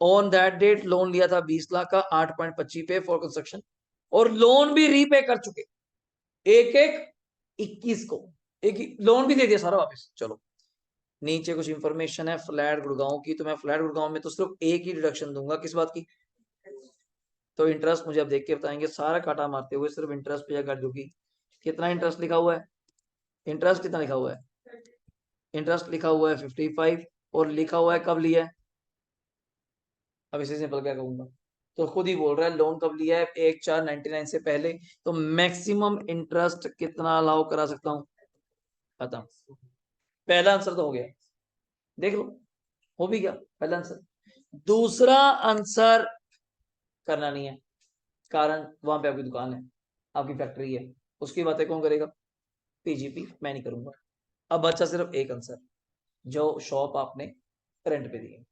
ऑन दैट डेट लोन लिया था 20 लाख का 8.25 पे फॉर कंस्ट्रक्शन, और लोन भी रीपे कर चुके, 1/1/21 को, एक लोन भी दे दिया सारा वापस, चलो नीचे कुछ इंफॉर्मेशन है फ्लैट गुड़गांव की, तो मैं फ्लैट गुड़गांव में तो सिर्फ एक ही डिडक्शन दूंगा, किस बात की? तो इंटरेस्ट मुझे अब देख के बताएंगे, सारा काटा मारते हुए सिर्फ इंटरेस्ट पे या कर दूंगी। कितना इंटरेस्ट लिखा हुआ है? इंटरेस्ट कितना लिखा हुआ है? इंटरेस्ट लिखा हुआ है 55, और लिखा हुआ है कब लिया है? अब इसे सिंपल क्या कहूंगा, तो खुद ही बोल रहा है लोन कब लिया है, 1/4/99 से पहले। तो मैक्सिमम इंटरेस्ट कितना अलाउ करा सकता हूं? खत्म, पहला आंसर तो हो गया, देख लो हो भी गया पहला आंसर। दूसरा आंसर करना नहीं है, कारण वहां पे आपकी दुकान है, आपकी फैक्ट्री है, उसकी बातें कौन करेगा? पीजीपी, मैं नहीं करूंगा। अब बचा सिर्फ एक आंसर, जो शॉप आपने रेंट पे दी है।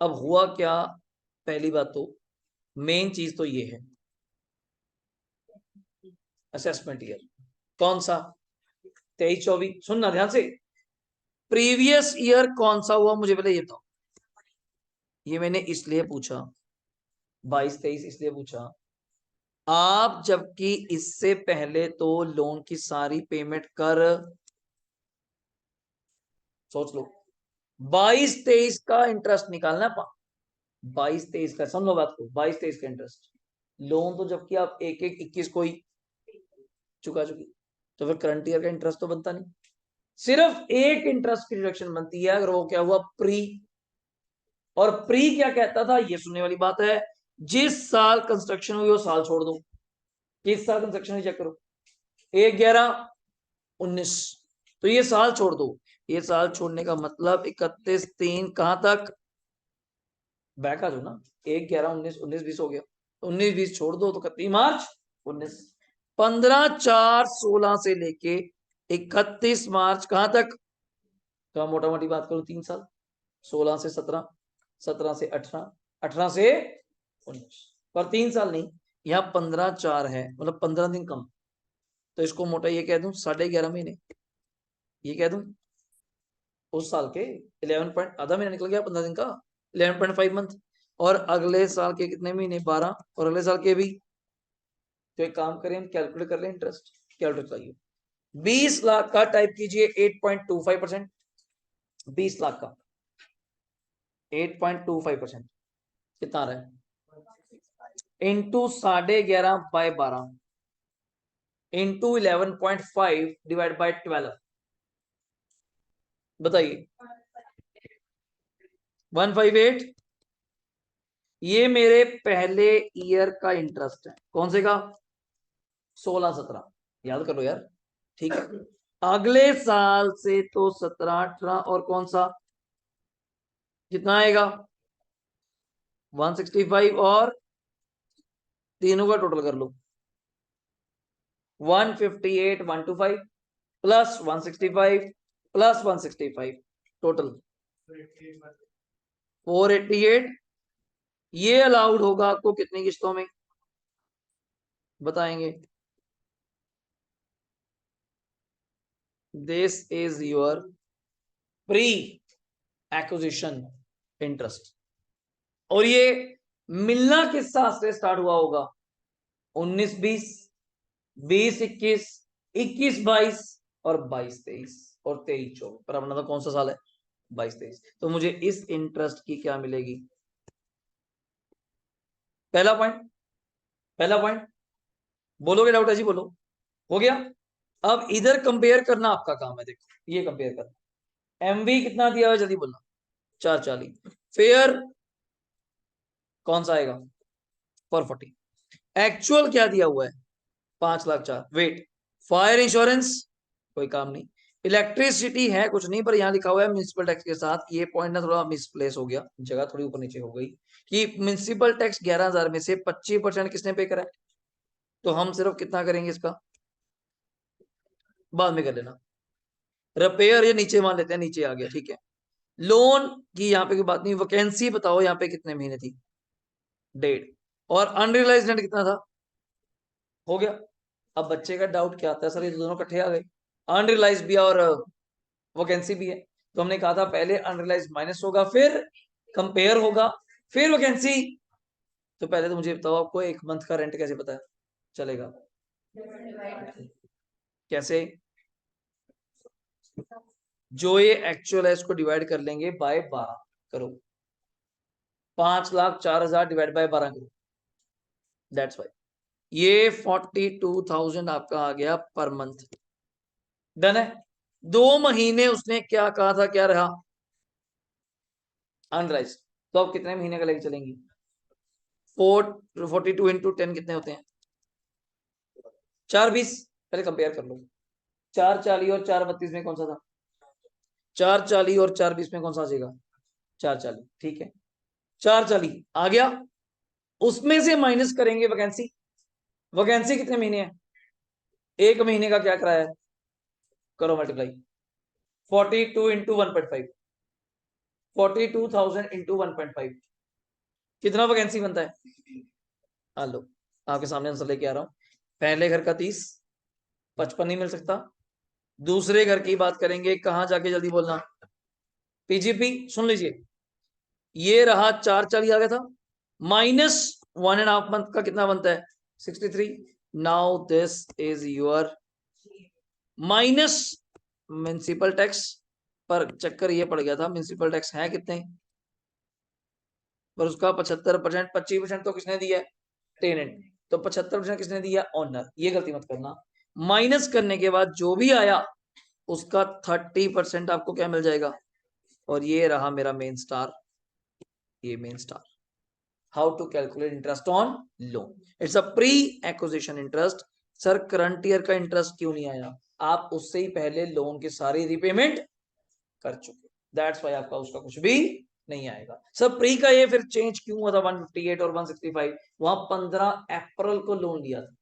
अब हुआ क्या, पहली बात तो मेन चीज तो ये है असेसमेंट ईयर, कौन सा? 23-24, सुनना ध्यान से, प्रीवियस ईयर कौन सा हुआ मुझे पहले ये बताओ। ये मैंने इसलिए पूछा 22-23, इसलिए पूछा आप जबकि इससे पहले तो लोन की सारी पेमेंट कर, सोच लो, 22-23 का इंटरेस्ट निकालना पा, 22-23 का, समझो बात को, 22-23 का इंटरेस्ट लोन, तो जबकि आप 1/1/21 को ही चुका चुकी, तो फिर करंट ईयर का इंटरेस्ट तो बनता नहीं। सिर्फ एक इंटरेस्ट की डिडक्शन बनती है, अगर वो क्या हुआ, प्री। और प्री क्या कहता था, ये सुनने वाली बात है, जिस साल कंस्ट्रक्शन हुई वो साल छोड़ दो। किस साल कंस्ट्रक्शन हुई चेक करो, 1/11/19, तो ये साल छोड़ दो। ये साल छोड़ने का मतलब 31/3 कहां तक, बैक आ जाओ ना, 1/11/19, 19-20 हो गया, 19-20 छोड़ दो तो 31 मार्च 19, 15/4/16 से लेके 31 मार्च कहां तक, तो हम मोटा मोटी बात करो 3 साल, 16 से 17, 17 से 18, 18 से 19, पर 3 साल नहीं, यहाँ 15/4 है, मतलब 15 दिन कम, तो इसको मोटा ये कह दूं 11.5 महीने, ये कह दूं उस साल के 11 पॉइंट, आधा महीना निकल गया 15 दिन का, 11.5 मंथ, और अगले साल के कितने महीने, 12, और अगले साल के भी। तो एक काम करें, हम कैलकुलेट कर लें इंटरेस्ट, कैलकुलेट चाहिए, 20 लाख का टाइप कीजिए 8.25%, 20 लाख का 8.25% कितना आ रहा है, इंटू 11.5/12 इंटू 11.5 डिवाइड बाई 12, बताइए 158। ये मेरे पहले ईयर का इंटरेस्ट है, कौन से का, 16-17, याद करो यार, ठीक है। अगले साल से तो 17-18, और कौन सा कितना आएगा, 165, और तीनों का टोटल कर लो, 158,125 प्लस 165 प्लस 165, टोटल 488। ये अलाउड होगा आपको कितनी किस्तों में, बताएंगे? This is your pre acquisition interest, और ये मिलना किस साल से स्टार्ट हुआ होगा, 19-20, 20-21, 21-22, और 22-23, और 23-24, पर अपना तो कौन सा साल है, 22-23, तो मुझे इस इंटरेस्ट की क्या मिलेगी, पहला पॉइंट, पहला पॉइंट, बोलोगे डाउट है जी, बोलो, हो गया। अब इधर कंपेयर करना आपका काम है, देखो ये कंपेयर करना, एमवी कितना दिया हुआ जल्दी बोलना, 440, फेयर कौन सा आएगा, 440, एक्चुअल क्या दिया हुआ है, 5,04,000, वेट, फायर इंश्योरेंस कोई काम नहीं, इलेक्ट्रिसिटी है कुछ नहीं, पर यहाँ लिखा हुआ है म्यूनिसिपल टैक्स के साथ, ये पॉइंट ना थोड़ा मिसप्लेस हो गया, जगह थोड़ी ऊपर नीचे हो गई, कि म्यूनिसिपल टैक्स 11,000 में से 25% किसने पे करा है, तो हम सिर्फ कितना करेंगे इसका, बाद में कर लेना, रिपेयर ये नीचे मान लेते हैं, नीचे आ गया, ठीक है। लोन की यहाँ पे कोई बात नहीं, वैकेंसी बताओ यहाँ पे कितने महीने थी, 1.5, और अनरियलाइज रेंट कितना था, हो गया। अब बच्चे का डाउट क्या आता है, सर ये तो दोनों इकट्ठे आ गए, अनरियलाइज भी है और वैकेंसी भी है, तो हमने कहा था पहले अनरियलाइज माइनस होगा, फिर कंपेयर होगा, फिर वैकेंसी। तो पहले तो मुझे बताओ आपको एक मंथ का रेंट कैसे पता है चलेगा, कैसे, जो ये एक्चुअल है इसको डिवाइड कर लेंगे बाय 12 करो, 5,04,000 डिवाइड बाय 12 करो, दैट्स वाई ये 42,000 आपका आ गया पर मंथ। डन है। 2 महीने उसने क्या कहा था, क्या रहा, अनराइज। तो अब कितने महीने का लेके चलेंगी, 42 × 10 कितने होते हैं, 4 20। पहले कंपेयर कर लो, 4 40 और 4 32 में कौन सा था, 4 40 और 4 20 में कौन सा आ जाएगा, 4 40, ठीक है, 4 40 आ गया। उसमें से माइनस करेंगे वैकेंसी, वैकेंसी कितने महीने है, 1 महीने का क्या कराया है, करो मल्टीप्लाई, 42 × 1.5, 42,000 × 1.5 कितना वैकेंसी बनता है, लो आपके सामने आंसर लेके आ रहा हूं। पहले घर का 30, 55 नहीं मिल सकता। दूसरे घर की बात करेंगे, कहां जाके जल्दी बोलना, पीजीपी सुन लीजिए, ये रहा 440 आ गया था, माइनस 1.5 मंथ का कितना बनता है, 63। Now this is your minus municipal tax, पर चक्कर ये पड़ गया था म्युनिसिपल टैक्स है कितने, पर उसका 75%, 25% तो किसने दिया है, टेनेंट, तो 75% किसने दिया, ऑनर, ये गलती मत करना। माइनस करने के बाद जो भी आया उसका 30% आपको क्या मिल जाएगा, और ये रहा मेरा मेन स्टार, ये main star, how to calculate interest on loan, it's a pre acquisition interest. Sir current year का इंटरेस्ट क्यों नहीं आया, आप उससे ही पहले लोन के सारी रिपेमेंट कर चुके, दैट्स वाई आपका उसका कुछ भी नहीं आएगा। सर प्री का ये फिर चेंज क्यों हुआ था 158 और 165, वहां 15 अप्रैल को लोन लिया था,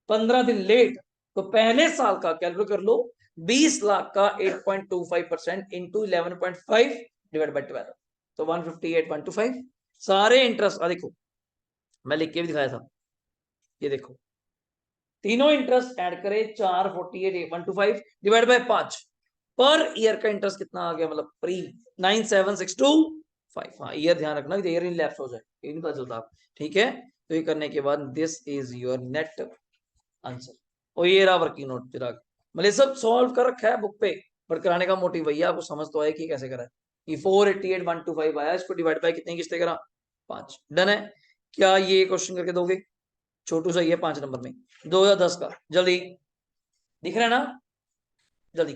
15 दिन लेट, तो पहले साल का कैलकुलेट कर लो, 20 लाख का 8.25% इंटू 11.5 डिवाइड बाई 12, तो 158.25 सारे इंटरेस्ट। देखो मैं लिख के भी दिखाया था, ये देखो तीनों इंटरेस्ट ऐड करें, 448,125 डिवाइड बाय 5, पर ईयर का इंटरेस्ट कितना आ गया, मतलब प्री 97,625। हाँ ईयर ध्यान रखना, ईयर इन लैप्स हो जाए, ये नहीं पता चलता, ठीक है। तो ये करने के बाद this is your net answer, और ये रहा वर्किंग नोट चिराग, मतलब सब सॉल्व कर रखा है बुक पे, बट कराने का मोटिव भैया आपको समझ तो आए कि कैसे करा है। ये 488,125 आया, इसको डिवाइड बाय कितनी किस्तें करा, 5। डन है। क्या ये क्वेश्चन करके दोगे, छोटू सही है 5 नंबर में, 2010 का, जल्दी दिख रहा है ना, जल्दी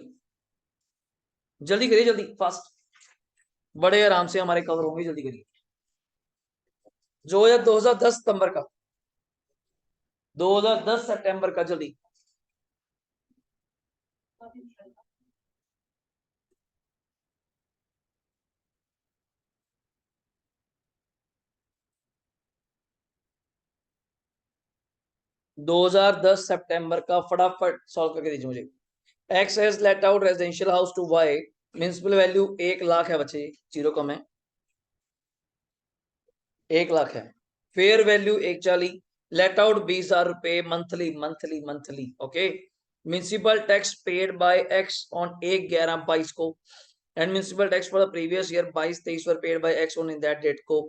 जल्दी करिए, जल्दी फास्ट, बड़े आराम से हमारे कवर होंगे, जल्दी करिए। जो है 2010 सितंबर का, 2010 सितंबर का, जल्दी। दो हजार दस सितंबर का फटाफट सॉल्व करके दीजिए मुझे। X has let out residential house to Y, municipal value 1 lakh है बच्चे, जीरो कम है, 1 लाख है। फेयर वैल्यू 140, लेट आउट 20,000 रुपए monthly monthly monthly, okay. Municipal tax paid by X on 1/11/22 को, and municipal tax for the previous year 22-23 were paid by X on in that date को।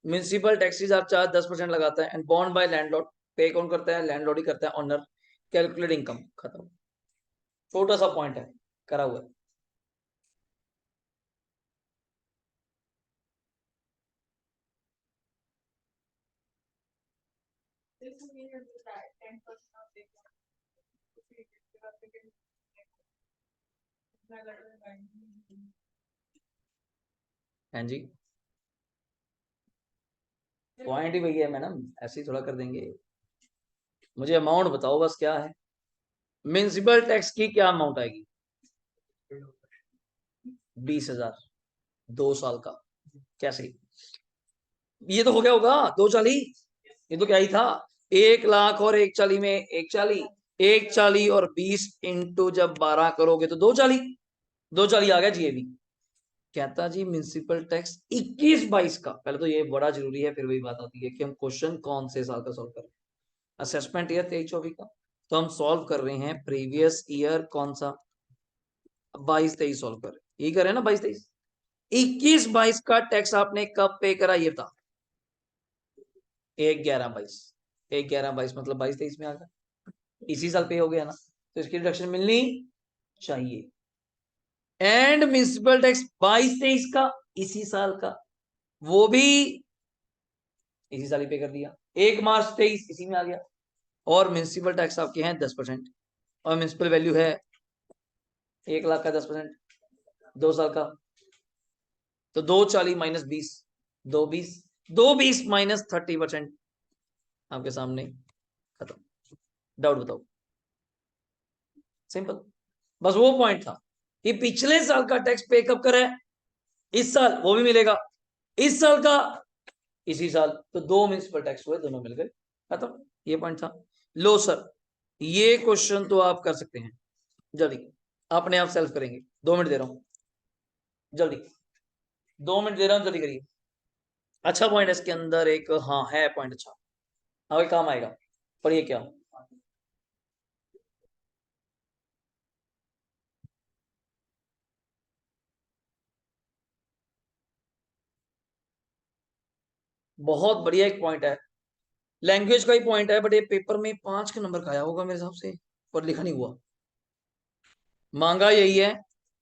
Municipal taxes आप charge 10% लगाता है, and bond by landlord, पे कौन करता है, landlord ही करता है, ऑनर। कैलकुलेट इनकम, खत्म, छोटा सा पॉइंट है, करा हुआ है। हाँ जी, पॉइंट ही वही है मैडम, ऐसे ही थोड़ा कर देंगे, मुझे अमाउंट बताओ बस क्या है, म्युनिसिपल टैक्स की क्या अमाउंट आएगी, 20,000, 2 साल का, कैसे, ये तो हो गया होगा 240, ये तो क्या ही था, 1 लाख और 140 में 140, 140 और 20 इंटू जब 12 करोगे तो 240, 240 आ गया जीएबी। कहता जी म्युनिसिपल टैक्स 21-22 का, पहले तो ये बड़ा जरूरी है, फिर वही बात आती है कि हम क्वेश्चन कौन से साल का सॉल्व कर रहे हैं, असेसमेंट ईयर 23-24 का, तो हम सॉल्व कर रहे हैं प्रीवियस ईयर कौन सा, 22-23 सॉल्व कर रहे हैं, यही कर रहे हैं ना, 22-23, 21-22 का टैक्स आपने कब पे करा, ये था 1/11/22, 1/11/22 मतलब 22-23 में आ गया, इसी साल पे हो गया ना, तो इसकी डिडक्शन मिलनी चाहिए। एंड म्यूनिसिपल टैक्स 22-23 का, इसी साल का, वो भी इसी साल ही पे कर दिया। 1 मार्च 23 इसी में आ गया। और म्यूनिसिपल टैक्स आपके हैं 10%, और म्यूनिसिपल वैल्यू है 1 लाख का 10%, 2 साल का। तो 240 माइनस 20, 220, 220 माइनस 30% आपके सामने, खत्म। डाउट बताओ। सिंपल। बस वो पॉइंट था कि पिछले साल का टैक्स पे कब करा है, इस साल, वो भी मिलेगा। इस साल का, इसी साल। तो 2 म्यूनिसिपल टैक्स हुए, दोनों मिल गए, खत्म। ये पॉइंट था। लो सर, ये क्वेश्चन तो आप कर सकते हैं जल्दी, अपने आप सेल्फ करेंगे। 2 मिनट दे रहा हूं, जल्दी 2 मिनट दे रहा हूं, जल्दी करिए। अच्छा पॉइंट है इसके अंदर एक, हाँ है पॉइंट अच्छा, आगे काम आएगा। पर ये क्या, बहुत बढ़िया एक पॉइंट है, लैंग्वेज का ही पॉइंट है, बट ये पेपर में 5 के नंबर खाया होगा मेरे हिसाब से, पर लिखा नहीं हुआ। मांगा यही है,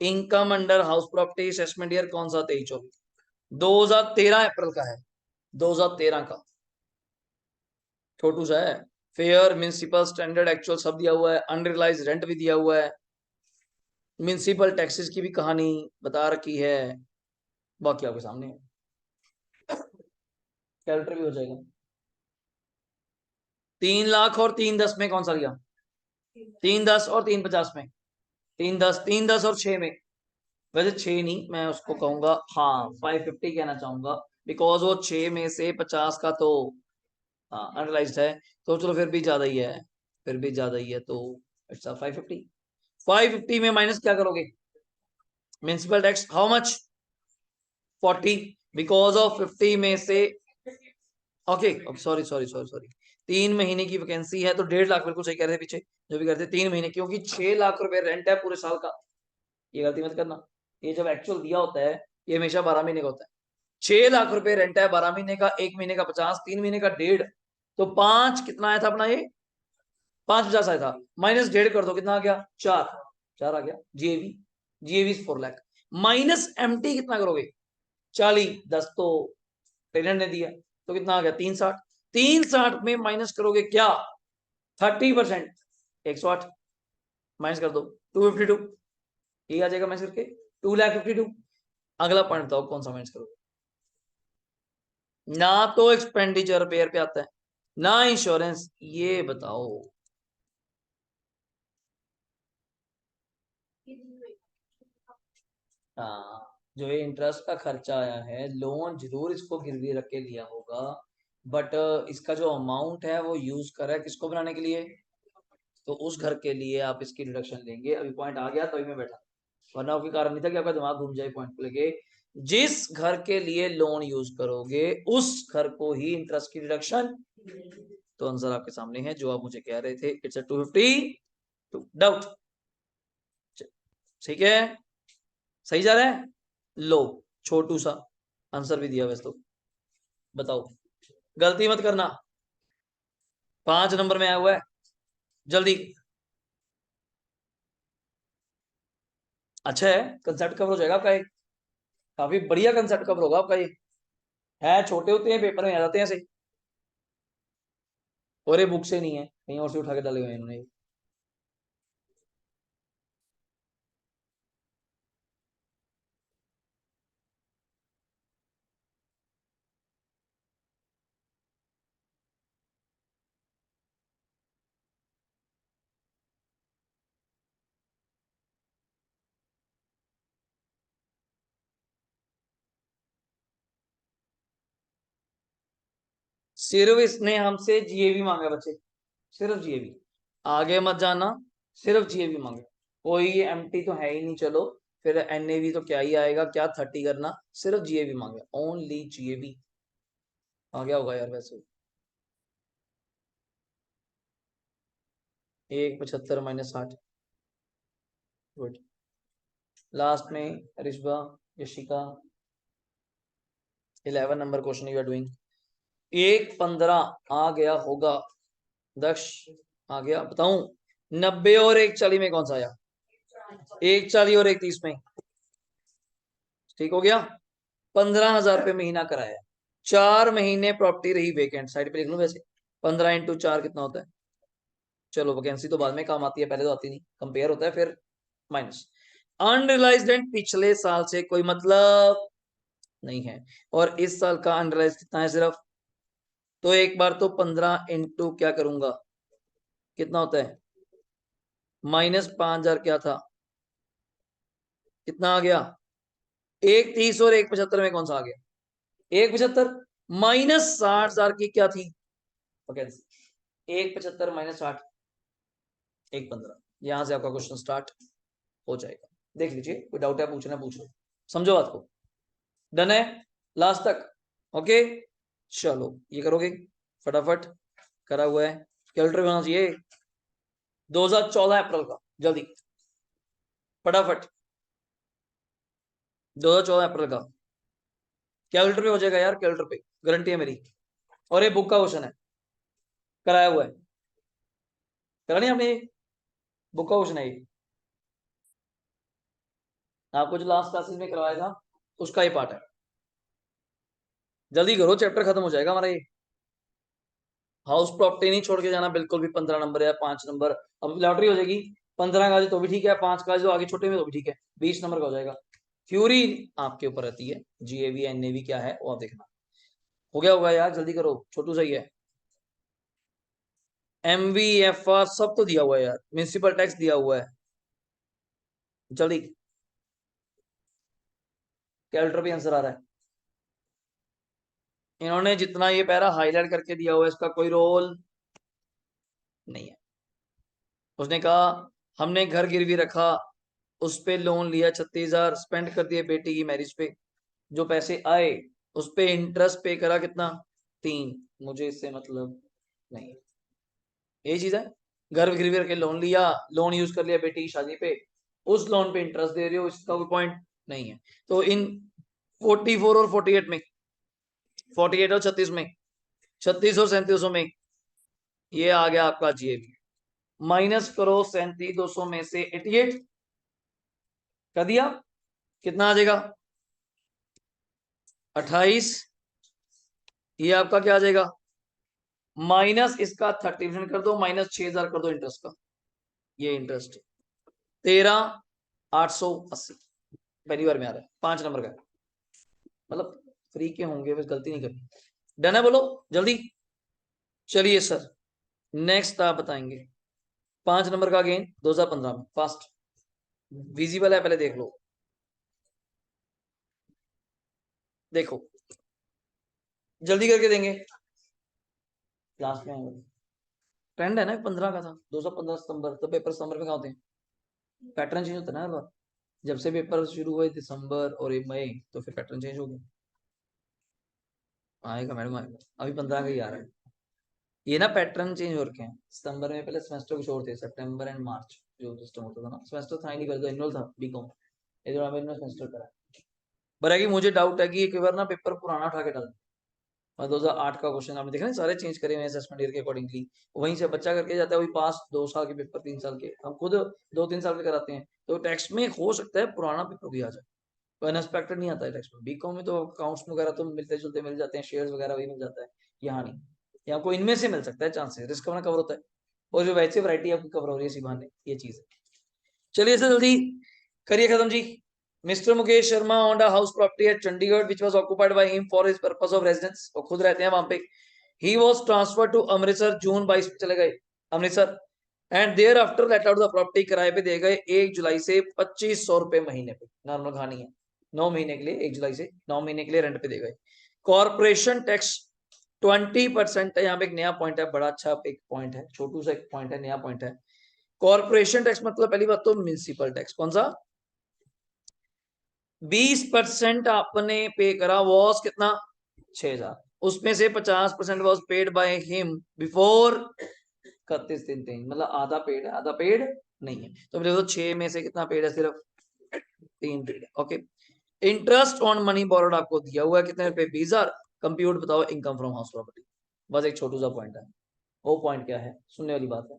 income under house property assessment year कौन सा, 23-24, 2013 अप्रैल का है, 2013 का, छोटू सा है। फेयर, म्यूनिसिपल स्टैंडर्ड, एक्चुअल सब दिया हुआ है, अनरियलाइज रेंट भी दिया हुआ है, म्यूनिसिपल टैक्सेस की भी कहानी बता रखी है, बाकी आपके सामने है। कैलकुलेटर भी हो जाएगा। 3 लाख और 310 में कौन सा लिया, 310 और 350 में, 310, 310 और 6 में, वैसे 6 नहीं, मैं उसको कहूंगा, हाँ 550 कहना चाहूंगा, बिकॉज वो 6 में से 50 का तो हाँ अनलाइज्ड है, तो चलो फिर भी ज्यादा ही है, फिर भी ज्यादा ही है, तो इट्स 550। 550 में माइनस क्या करोगे, municipal tax how much, 40, because of 50 में से, okay sorry sorry sorry sorry, 3 महीने की वैकेंसी है, तो 1.5 लाख, बिल्कुल सही कह रहे थे पीछे जो भी करते, 3 महीने, क्योंकि 6 लाख रुपए रेंट है पूरे साल का, ये गलती मत करना। ये जब एक्चुअल दिया होता है, ये हमेशा 12 महीने का होता है। 6 लाख रुपए रेंट है, 12 महीने का, 1 महीने का 50, 3 महीने का 1.5, तो 5 कितना आया था अपना ये, 550 आया था, माइनस 1.5 कर दो, कितना आ गया, 4, 4 आ गया। GAV, GAV 4 lakh, minus MT कितना करोगे, 40, 10 तो टेनेंट ने दिया, तो कितना आ गया, 360, 360 में माइनस करोगे क्या, 30%, 108, माइनस कर दो, 252, ये आ जाएगा माइनस करके, 2,52,000। अगला पॉइंट बताओ कौन सा माइनस करोगे, ना तो एक्सपेंडिचर रिपेयर पे आता है, ना इंश्योरेंस, ये बताओ। हाँ, जो ये इंटरेस्ट का खर्चा आया है, लोन जरूर इसको गिरवी रख के लिया होगा, बट इसका जो अमाउंट है वो यूज कर रहा है किसको बनाने के लिए, तो उस घर के लिए आप इसकी डिडक्शन लेंगे। अभी पॉइंट आ गया तभी मैं बैठा, वरना कोई कारण नहीं था कि आपका दिमाग घूम जाए पॉइंट को लेके। जिस घर के लिए लोन यूज करोगे उस घर को ही इंटरेस्ट की डिडक्शन, तो आंसर आपके सामने है जो आप मुझे कह रहे थे, इट्स 252, डाउट, ठीक है, सही जा रहा है। लो, छोटू सा आंसर भी दिया वैसे तो, बताओ, गलती मत करना, 5 नंबर में आया हुआ है, जल्दी। अच्छा है, कंसेप्ट कवर हो जाएगा आपका, एक काफी बढ़िया कंसेप्ट कवर होगा आपका ये, है छोटे होते हैं, पेपर में आ जाते हैं ऐसे, और ये बुक से नहीं है, कहीं और से उठा के डाले हुए हैं इन्होंने। सिर्फ इसने हमसे जीएबी मांगा बच्चे, सिर्फ जीएबी, आगे मत जाना, सिर्फ जीएबी मांगे, कोई एमटी तो है ही नहीं, चलो फिर एनएवी तो क्या ही आएगा, क्या 30 करना, सिर्फ जीएबी मांगे, ओनली जीएबी। आ गया होगा यार वैसे, 175 माइनस 60, गुड। लास्ट में Rishwa, Yashika, 11 number question you are doing, 115 आ गया होगा, दक्ष आ गया, बताऊं, 90 और 140 में कौन सा आया, 140 और 130 में, ठीक हो गया। 15,000 रुपये महीना कराया, 4 महीने प्रॉपर्टी रही वेकेंट, साइड पे लिख लूं वैसे, 15 इंटू 4 कितना होता है, चलो वैकेंसी तो बाद में काम आती है, पहले तो आती नहीं, कंपेयर होता है फिर माइनस। अनरियलाइज्ड एंड पिछले साल से कोई मतलब नहीं है, और इस साल का अनरियलाइज कितना है सिर्फ, तो एक बार तो 15 इंटू क्या करूंगा, कितना होता है, -5,000 क्या था, कितना आ गया, 1,30 और 1,75 में कौन सा आ गया, 1,75, -60,000 की क्या थी वैकेंसी, 1,75 -60, 1,15, यहां से आपका क्वेश्चन स्टार्ट हो जाएगा। देख लीजिए, कोई डाउट है पूछना पूछ लो, समझो बात को, डन है लास्ट तक, ओके। चलो ये करोगे फटाफट, करा हुआ है, कैलकुलेटर होना चाहिए, 2014 अप्रैल का, जल्दी फटाफट, 2014 अप्रैल का, कैलकुलेटर पे हो जाएगा यार, कैलकुलेटर पे गारंटी है मेरी, और ये बुक का क्वेश्चन है, कराया हुआ है, करा नहीं आपने, बुक का क्वेश्चन है ये, आपको जो लास्ट क्लासेस में करवाया था उसका ही पार्ट है, जल्दी करो चैप्टर खत्म हो जाएगा हमारा ये। हाउस प्रॉपर्टी नहीं छोड़ के जाना बिल्कुल भी, 15 नंबर या 5 नंबर, अब लॉटरी हो जाएगी, 15 का तो भी ठीक है, 5 का जो आगे छोटे में तो भी ठीक है, 20 नंबर का हो जाएगा, थ्योरी आपके ऊपर रहती है, जीएवी एनएवी क्या है वो आप देखना। हो गया होगा यार, जल्दी करो, छोटू सही है, MVFR सब तो दिया हुआ है यार, म्युनिसिपल टैक्स दिया हुआ है, जल्दी, कैलकुलेटर पे आंसर आ रहा है, इन्होंने जितना ये पैरा हाईलाइट करके दिया हुआ है इसका कोई रोल नहीं है। उसने कहा हमने घर गिरवी रखा, उस पे लोन लिया 36,000, स्पेंड कर दिए बेटी की मैरिज पे, जो पैसे आए उस पे इंटरेस्ट पे करा कितना, 3, मुझे इससे मतलब नहीं, यही चीज है, घर गिरवी रख के लोन लिया, लोन यूज कर लिया बेटी की शादी पे, उस लोन पे इंटरेस्ट दे रहे हो, इसका कोई पॉइंट नहीं है। तो इन 44 और 48 में, 48 और 36 में, 36 और 37 में, ये आ गया आपका जीएबी, माइनस करो 37,200 में से 88 कर दिया, कितना आ जाएगा 28, ये आपका क्या आ जाएगा, माइनस इसका 30% कर दो, -6,000 कर दो इंटरेस्ट का, ये इंटरेस्ट 13,880, पहली बार में आ रहा है, 5 नंबर का, मतलब फ्री के होंगे, बस गलती नहीं करनी, डन है बोलो जल्दी। चलिए सर नेक्स्ट आप बताएंगे, 5 नंबर का गेन 2015 में, फास्ट विजिबल है, पहले देख लो, देखो जल्दी करके देंगे, क्लास में आएंगे, ट्रेंड है ना, 15 का था, 215 सितंबर, तो पेपर सितंबर में कहाँ होते हैं, पैटर्न चेंज होता है ना हर बार, जब से पेपर शुरू हुए दिसंबर और मई, तो फिर पैटर्न चेंज हो गया, आएगा मैडम आएगा, अभी 15 का ही आ रहा है, ये ना पैटर्न चेंज हो रखे हैं, सितंबर में पहले सेमेस्टर कुछ और थे, सितंबर एंड मार्च जो सिस्टम होता था ना, सेमेस्टर था ही नहीं, पहले तो एनुअल था बीकॉम, इधर मैंने सेमेस्टर करा, पर है कि मुझे डाउट है कि एक बार ना पेपर पुराना उठा के डाल, और 2008 का क्वेश्चन आपने देखा ना, सारे चेंज करे हुए हैं असेसमेंट ईयर के अकॉर्डिंगली, वहीं से बच्चा करके जाता है, वही पास 2 साल के पेपर 3 साल के, हम खुद 2-3 साल के कराते हैं, तो टेक्स्ट में हो सकता है पुराना पेपर भी आ जाए, तो अनएक्सपेक्टेड नहीं आता है टेक्स्ट में, बीकॉम में तो अकाउंट्स वगैरह तो मिलते जुलते मिल जाते हैं, शेयर्स वगैरह भी मिल जाता है, यहाँ नहीं, यहाँ को इनमें से मिल सकता है चांसेस, रिस्क अपना कवर होता है, और जो वैसे वैरायटी आपकी कवर हो रही है इसी बहाने, ये चीज है। चलिए सर जल्दी करिए खत्म जी। Mr Mukesh Sharma owned a house property at Chandigarh which was occupied by him for his purpose of residence, वो खुद रहते हैं वहां पे, he was transferred to Amritsar, जून 22 में चले गए Amritsar, and thereafter let out the property, किराए पे दे गए 1 जुलाई से 2,500 रुपए महीने पे, नॉर्मल कहानी है, 9 महीने के लिए, 1 जुलाई से 9 महीने के लिए रेंट पे दे गए। कॉर्पोरेशन टैक्स 20% है, यहाँ पे एक नया पॉइंट है, बड़ा अच्छा एक पॉइंट है, छोटू सा एक पॉइंट है, नया पॉइंट है, कॉर्पोरेशन टैक्स मतलब पहली बात तो म्युनिसिपल टैक्स, कौन सा, 20% आपने पे करा, वॉस कितना 6,000, उसमें से 50% was paid by him before 31 दिन, मतलब आधा पेड है, आधा पेड नहीं है, तो देखो 6 में से कितना पेड है, सिर्फ 3 पेड है, okay. Interest on money borrowed आपको दिया हुआ है कितने रुपए, 20,000, कंप्यूट बताओ इनकम फ्रॉम हाउस प्रॉपर्टी, बस एक छोटू सा पॉइंट है, वो पॉइंट क्या है, सुनने वाली बात है,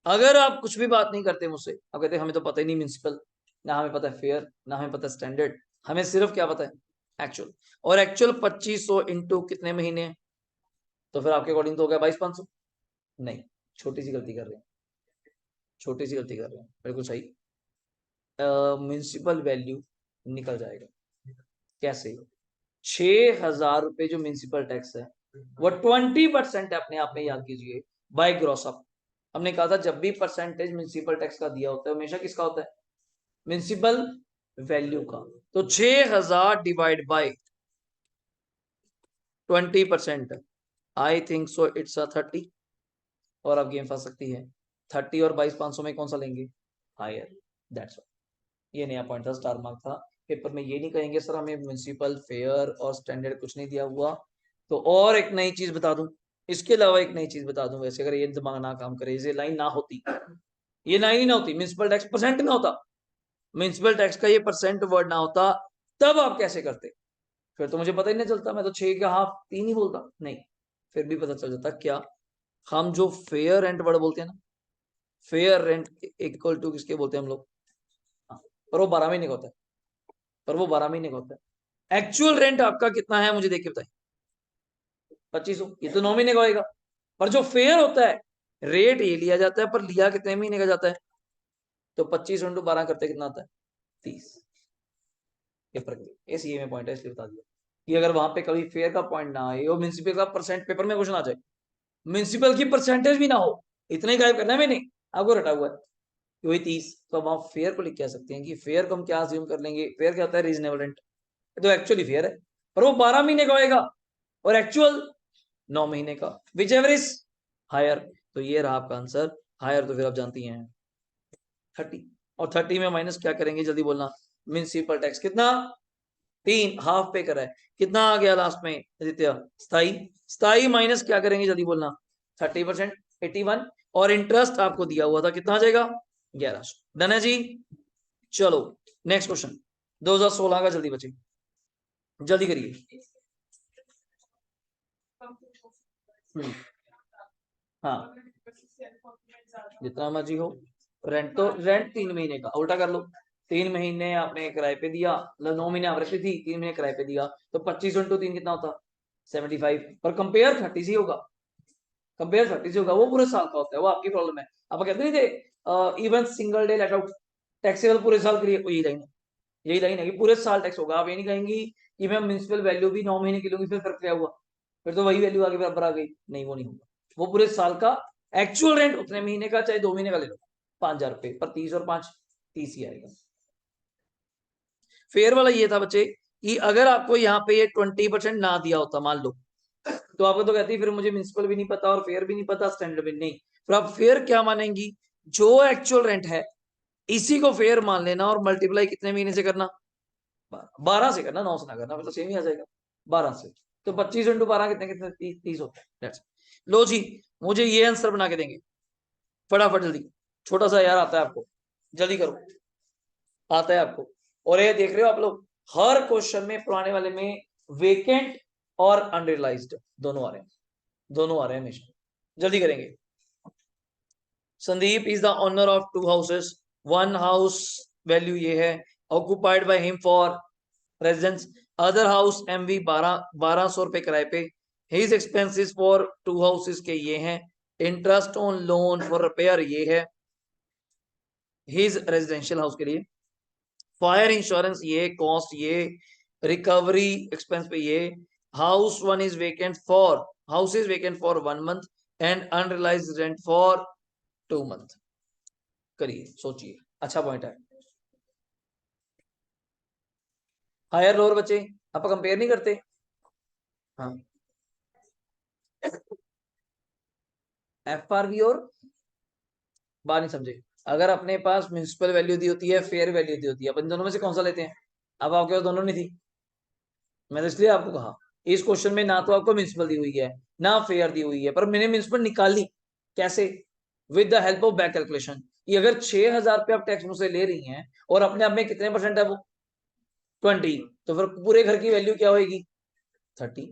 अगर आप कुछ भी बात नहीं करते मुझसे, आप कहते हमें तो पता ही नहीं म्युनिसिपल, ना हमें पता है फेयर, ना हमें पता स्टैंडर्ड, हमें सिर्फ क्या पता है एक्चुअल, और एक्चुअल 2500 इंटू कितने महीने हैं, तो फिर आपके अकॉर्डिंग तो हो गया 22,500। नहीं, छोटी सी गलती कर रहे हैं, छोटी सी गलती कर रहे हैं, बिल्कुल सही। म्यूनिसिपल वैल्यू निकल जाएगा कैसे, 6,000 रुपए जो म्यूनिसिपल टैक्स है वो 20% है, अपने आप में याद कीजिए, बाय ग्रॉस अप। हमने कहा था जब भी परसेंटेज म्यूनिसिपल टैक्स का दिया होता है हमेशा किसका होता है, म्यूनिसिपल वैल्यू का। तो 6,000 divide by 20%, I think so it's a 30। और अब गेम फंस सकती है, 30 और 22,500 में कौन सा लेंगे, हायर, दैट्स ऑल। ये नया पॉइंट था, स्टार मार्क था। पेपर में ये नहीं कहेंगे सर हमें म्यूनिसिपल फेयर और स्टैंडर्ड कुछ नहीं दिया हुआ। तो और एक नई चीज बता दूं, इसके अलावा एक नई चीज बता दूं, वैसे अगर ये दिमाग ना काम करे, ये लाइन ना होती, ये लाइन ही ना होती, म्यूनिसिपल टैक्स परसेंट में होता, म्यूनिसिपल टैक्स का ये परसेंट वर्ड ना होता, तब आप कैसे करते, फिर तो मुझे पता ही नहीं चलता, मैं तो 6 का हाफ 3 ही बोलता, नहीं, फिर भी पता चल जाता क्या, हम जो फेयर रेंट वर्ड बोलते हैं ना, फेयर रेंट इक्वल टू किसके बोलते हैं हम लोग, हाँ, पर वो 12 महीने का होता है, पर वो 12 महीने का होता है। एक्चुअल रेंट आपका कितना है मुझे देख के बताइए, 2500, ये तो 9 महीने का होएगा। पर जो फेयर होता है, रेट ये लिया जाता है पर लिया कितने महीने का जाता है, तो 25 इंटू 12 करते कितना आता है, 30। ये फर्क है, इस ये में पॉइंट है, इसलिए बता दिया कि अगर वहां पे कभी फेयर का पॉइंट ना आए और म्यूनसिपल का परसेंट पेपर में क्वेश्चन आ जाए, म्यूनसिपल की परसेंटेज भी ना हो, इतना ही गायब करना है मैंने, आपको रटा हुआ है वही 30, तो अब आप फेयर को लिख कह सकते हैं कि फेयर को हम क्या अज्यूम कर लेंगे, फेयर क्या होता है, रीजनेबल रेंट, तो एक्चुअली फेयर है, पर वो 12 महीने का होएगा और एक्चुअल 9 महीने का, विच एवर इज हायर। तो ये रहा आपका आंसर, हायर तो फिर आप जानती हैं 30, और 30 में माइनस क्या करेंगे जल्दी बोलना, म्यूनसिपल टैक्स कितना, 3 हाफ पे करा है, कितना आ गया लास्ट में आदित्य, स्थाई, स्थाई माइनस क्या करेंगे जल्दी बोलना, 30%, 81, और इंटरेस्ट आपको दिया हुआ था कितना आ जाएगा, 1100। डन है जी, चलो नेक्स्ट क्वेश्चन, 2016 का, जल्दी बचे, जल्दी करिए। हाँ, जितना मर्जी हो, रेंट तो रेंट 3 महीने का उल्टा कर लो, 3 महीने आपने किराए पे दिया, मतलब 9 महीने आप रहती थी, 3 महीने किराए पे दिया, तो 25 इंटू 3 कितना होता, 75, पर कंपेयर 30 से होगा, कंपेयर 30 से होगा, वो पूरे साल का होता है, वो आपकी प्रॉब्लम है। आप कहते नहीं थे even single day let out taxable पूरे साल के लिए, यही लाइन है, यही लाइन है कि पूरे साल टैक्स होगा। आप ये नहीं कहेंगी कि मैं म्यूनिसिपल वैल्यू भी 9 महीने की लूंगी, फिर फर्क क्या हुआ, फिर तो वही वैल्यू आगे बराबर आ गई, नहीं वो नहीं होगा, वो पूरे साल का एक्चुअल रेंट उतने महीने का, चाहे 2 महीने का ले लो, 5,000 रुपए पर 30 और 5, 30 ही आएगा। फेयर वाला ये था बच्चे कि अगर आपको यहाँ पे ये 20% ना दिया होता मान लो, तो आपको तो कहती फिर मुझे म्यूनिसिपल भी नहीं पता और फेयर भी नहीं पता, स्टैंडर्ड भी नहीं, फिर आप फेयर क्या मानेंगी, जो एक्चुअल रेंट है इसी को फेयर मान लेना और मल्टीप्लाई कितने महीने से करना, 12 से करना, 9 से ना करना, फिर तो सेम ही आ जाएगा 12 से। तो 25 इंटू 12 कितने कितने, 30 होते हैं। लो जी, मुझे ये आंसर बना के देंगे फटाफट जल्दी, छोटा सा यार आता है आपको, जल्दी करो, आता है आपको। और ये देख रहे हो आप लोग, हर क्वेश्चन में पुराने वाले में वेकेंट और अनरियलाइज्ड दोनों आ रहे हैं, दोनों आ रहे हैं हमेशा, जल्दी करेंगे। Sandeep is the owner of 2 houses, 1 house value ये है, occupied by him for residence, other house MV 1200 रुपए किराए पे, हिज एक्सपेंसेस फॉर 2 हाउसेस के ये हैं, interest on loan for repair ये है हिज रेजिडेंशियल हाउस के लिए, फायर इंश्योरेंस ये, कॉस्ट ये, रिकवरी एक्सपेंस पे ये, house one is vacant for, house is vacant for 1 month and unrealised rent for 2 month. करिए सोचिए, अच्छा पॉइंट है। हायर लोअर बच्चे आप कंपेयर नहीं करते, हाँ, एफ आर वी और बात नहीं समझे, अगर अपने पास म्यूनिसिपल वैल्यू दी होती है, फेयर वैल्यू दी होती है, अपन दोनों में से कौन सा लेते हैं, अब आपके पास दोनों नहीं थी, मैंने इसलिए आपको कहा इस क्वेश्चन में ना तो आपको म्यूनिसिपल दी हुई है ना फेयर दी हुई है, पर मैंने म्यूनिसिपल निकाली कैसे, with the help of back calculation, कि अगर 6,000 रुपये आप टैक्स मुझसे ले रही हैं और अपने आप में कितने परसेंट है वो 20, तो फिर पूरे घर की वैल्यू क्या होगी 30,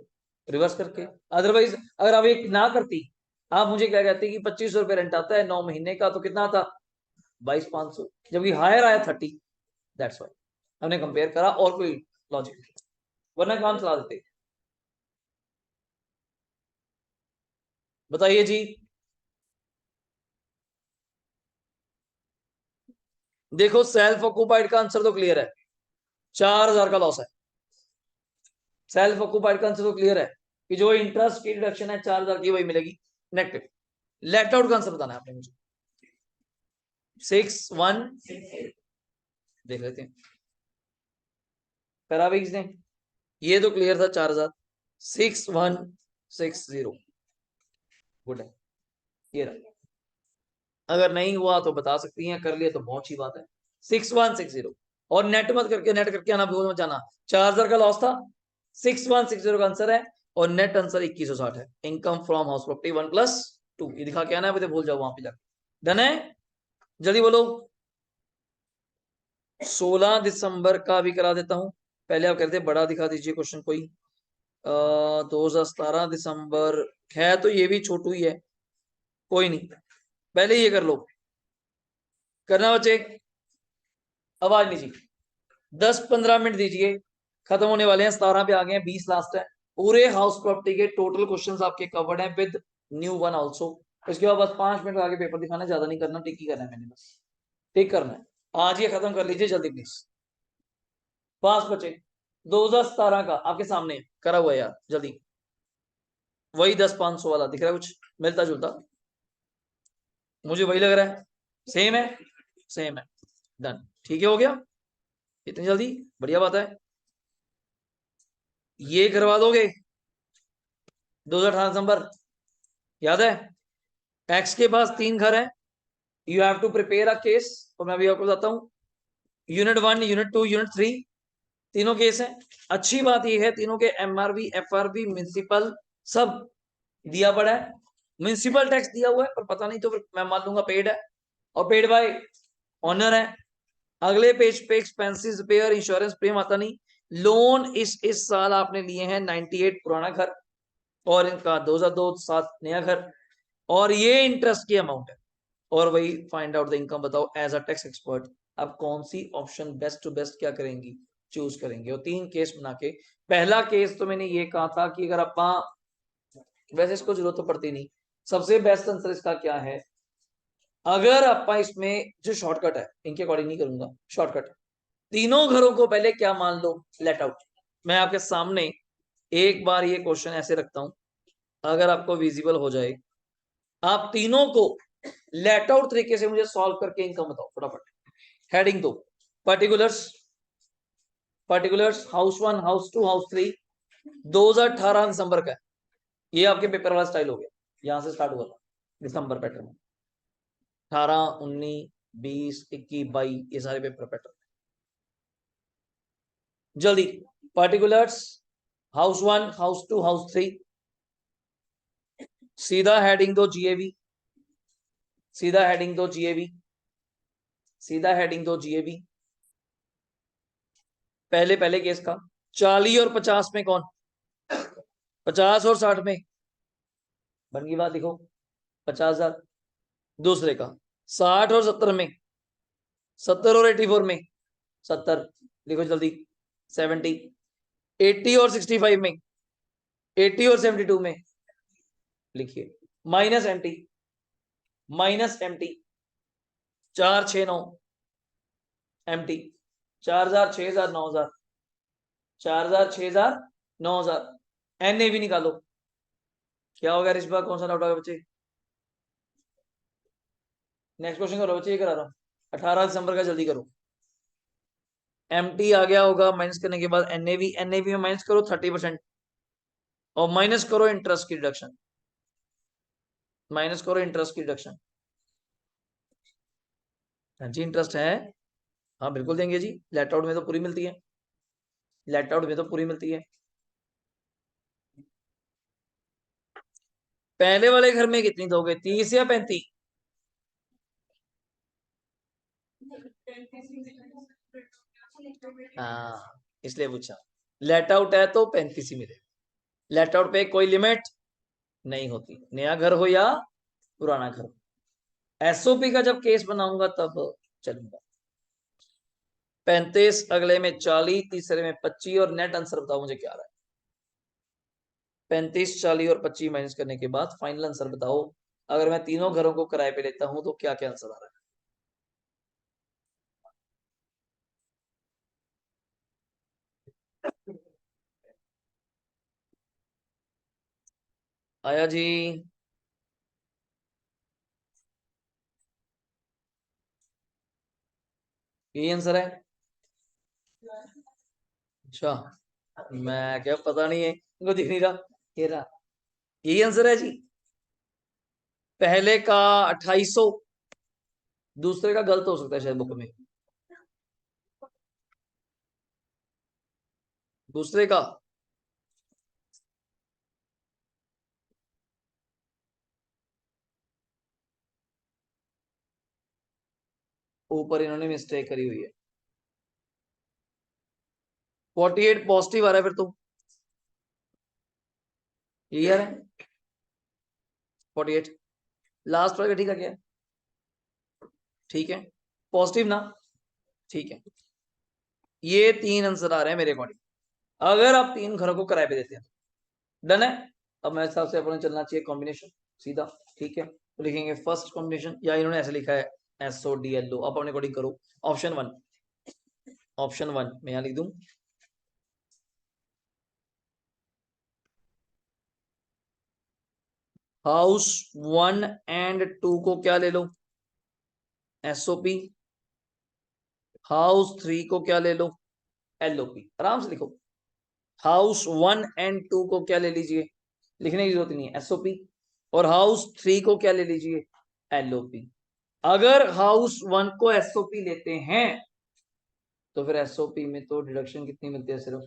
रिवर्स करके। अदरवाइज अगर आप एक ना करती, आप मुझे क्या कहते कि 2500 रुपये रेंट आता है 9 महीने का, तो कितना आता 22,500, जबकि हायर आया 30, दैट्स वाई। हमने कंपेयर करा और कोई लॉजिक नहीं, वरना काम चला देते। बताइए जी। देखो सेल्फ ऑक्यूपाइड का आंसर तो क्लियर है, 4000 का लॉस है। सेल्फ ऑक्यूपाइड का आंसर तो क्लियर है कि जो इंटरेस्ट की डिडक्शन है 4000 की वही मिलेगी नेगेटिव। लेट आउट का आंसर बताना है आपने मुझे। 6-1 देख लेते हैं, करा भी किसने, ये तो क्लियर था 4000। 6160 गुड है, ये रहा। अगर नहीं हुआ तो बता सकती हैं, कर लिया तो बहुत अच्छी बात है। 6160 और नेट मत करके, नेट करके आना भूल मत जाना। 4000 का लॉस था, 6160 का आंसर है और नेट आंसर 2160 है। इनकम फ्रॉम हाउस प्रॉपर्टी 1+2 ये दिखा के आना है, भूल जाओ वहां पे जाके। डन है, जल्दी बोलो। 16 दिसंबर का भी करा देता हूं। पहले आप कहते बड़ा दिखा दीजिए क्वेश्चन कोई। 2017 दिसंबर है तो ये भी छोटू ही है, कोई नहीं, पहले ये कर लो। करना बच्चे, आवाज नहीं जी। 10-15 मिनट दीजिए, खत्म होने वाले हैं, 17 पे आ गए हैं, 20 लास्ट है। पूरे हाउस प्रॉपर्टी के टोटल क्वेश्चंस आपके कवर्ड हैं विद न्यू वन आल्सो। इसके बाद बस 5 मिनट आगे पेपर दिखाना, ज्यादा नहीं करना, टिक ही करना है मैंने, बस टिक करना है। आज ये खत्म कर लीजिए जल्दी प्लीज, पास बचे। 2017 का आपके सामने करा हुआ है यार, जल्दी। वही 10-500 वाला दिख रहा है, कुछ मिलता जुलता मुझे वही लग रहा है। सेम है, सेम है। डन, ठीक है, हो गया इतनी जल्दी, बढ़िया बात है। ये करवा दोगे 2018 दिसंबर, याद है। एक्स के पास 3 घर है, you have to prepare a case, और मैं भी आपको बताता हूँ। यूनिट 1, यूनिट 2, यूनिट 3 तीनों केस हैं। अच्छी बात यह है तीनों के एमआरबी, एफआरबी, म्युनिसिपल सब दिया पड़ा है। म्युनिसिपल टैक्स दिया हुआ है पर पता नहीं तो फिर मैं मान लूंगा पेड है, और पेड बाय ऑनर है। अगले पेज पे एक्सपेंसेस, रिपेयर, इंश्योरेंस प्रीमियम आता नहीं। लोन इस साल आपने लिए हैं 98 पुराना घर, और इनका 2002-7 नया घर, और ये इंटरेस्ट की अमाउंट है। और वही फाइंड आउट द इनकम, बताओ एज अ टैक्स एक्सपर्ट आप कौन सी ऑप्शन बेस्ट टू बेस्ट क्या करेंगी, चूज करेंगे। और 3 केस बना के, पहला केस तो मैंने ये कहा था कि अगर आप, वैसे इसको जरूरत तो पड़ती नहीं, सबसे बेस्ट आंसर इसका क्या है, अगर आप इसमें जो शॉर्टकट है, इनके अकॉर्डिंग नहीं करूंगा शॉर्टकट, तीनों घरों को पहले क्या मान लो, लेट आउट। मैं आपके सामने एक बार ये क्वेश्चन ऐसे रखता हूं, अगर आपको विजिबल हो जाए, आप तीनों को लेट आउट तरीके से मुझे सॉल्व करके इनकम बताओ फटाफट। हेडिंग दो, particulars, particulars house 1, house 2, house 3, 2018 दिसंबर का है। ये आपके पेपर वाला स्टाइल हो गया, यहां से स्टार्ट हुआ था दिसंबर पैटर्न, 18, 19, 20, 21, 22 ये सारे पेपर पैटर्न। जल्दी, पर्टिकुलर्स हाउस 1, हाउस 2, हाउस 3, सीधा हेडिंग दो जीएबी, सीधा हेडिंग दो जीएबी, सीधा हेडिंग दो जीएबी। पहले पहले केस का 40 और 50 में कौन, 50 और 60 में बन गई बात, लिखो 50,000। दूसरे का 60 और 70 में, 70 और 84 में, 70 लिखो जल्दी, 70, 80 और 65 में, 80 और 72 में लिखिए, minus MT, minus MT, 469 MT, 4000, 6000, 9000, 4000, 6000, 9000, NA भी निकालो। क्या होगा इस बार, कौन सा डाउट होगा बच्चे, नेक्स्ट क्वेश्चन करो बच्चे, ये करा रहा हूँ। 18 दिसंबर का जल्दी करो। एमटी आ गया होगा, माइनस करने के बाद एनएवी, एनएवी में माइनस करो 30% और माइनस करो इंटरेस्ट की डिडक्शन, माइनस करो इंटरेस्ट की डिडक्शन। हाँ जी इंटरेस्ट है, हाँ बिल्कुल देंगे जी, लेट आउट में तो पूरी मिलती है, लेट आउट में तो पूरी मिलती है। पहले वाले घर में कितनी दोगे, 30 या 35? हाँ इसलिए पूछा, लेट आउट है तो 35 ही मिलेगा। लेट आउट पे कोई लिमिट नहीं होती, नया घर हो या पुराना घर हो। एसओपी का जब केस बनाऊंगा तब चलूंगा। 35, अगले में 40, तीसरे में 25 और नेट आंसर बताओ मुझे क्या आ रहा है। 35, 40 और 25 माइनस करने के बाद फाइनल आंसर बताओ। अगर मैं तीनों घरों को किराए पे लेता हूं तो क्या क्या आंसर आ रहा है। आया जी। यही आंसर है। अच्छा, मैं क्या पता नहीं है, इनको दिख नहीं रहा। ये रहा, यही आंसर है जी। पहले का 2800, दूसरे का गलत हो सकता है शायद बुक में। दूसरे का ऊपर इन्होंने मिस्टेक करी हुई है। 48 पॉजिटिव आ रहा है फिर तो। क्लियर है। 48 लास्ट वाला ठीक है क्या। ठीक है, पॉजिटिव ना। ठीक है, ये तीन आंसर आ रहे हैं मेरे अकॉर्डिंग। अगर आप तीन घरों को किराए पे देते हैं डन है। अब मेरे हिसाब से अपने चलना चाहिए कॉम्बिनेशन सीधा। ठीक है, तो लिखेंगे फर्स्ट कॉम्बिनेशन, या इन्होंने ऐसे लिखा है SODLO। अब अपने अकॉर्डिंग करो। ऑप्शन वन, ऑप्शन वन मैं यहां लिख दूं। हाउस 1 एंड 2 को क्या ले लो, SOP। हाउस 3 को क्या ले लो, LOP। आराम से लिखो। हाउस 1 एंड 2 को क्या ले लीजिए, लिखने की जरूरत नहीं है, SOP। और हाउस 3 को क्या ले लीजिए, LOP। अगर हाउस 1 को SOP लेते हैं तो फिर SOP में तो डिडक्शन कितनी मिलती है, सिर्फ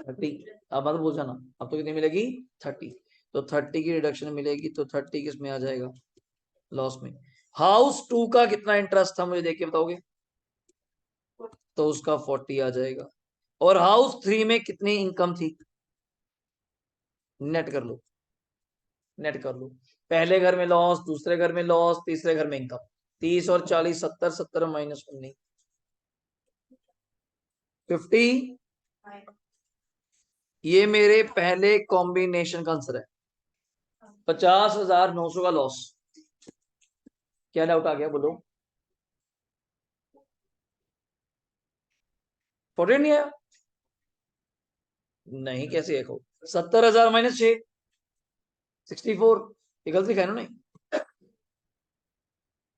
30। अब मत पूछा ना, अब तो कितनी मिलेगी, 30। तो 30 की डिडक्शन मिलेगी, तो 30 किस में आ जाएगा, लॉस में। हाउस 2 का कितना इंटरेस्ट था मुझे देख के बताओगे, तो उसका 40 आ जाएगा। और हाउस 3 में कितनी इनकम थी, नेट कर लो, नेट कर लो। पहले घर में लॉस, दूसरे घर में लॉस, तीसरे घर में इनकम। 30 और 40, 70, 70 माइनस 19, 50। ये मेरे पहले कॉम्बिनेशन का आंसर है। 50,900 का लॉस। क्या डाउट आ गया बोलो। 40 नहीं आया, नहीं कैसे देखो। 70,000 माइनस 6, 64। ये गलत लिखा है ना, नहीं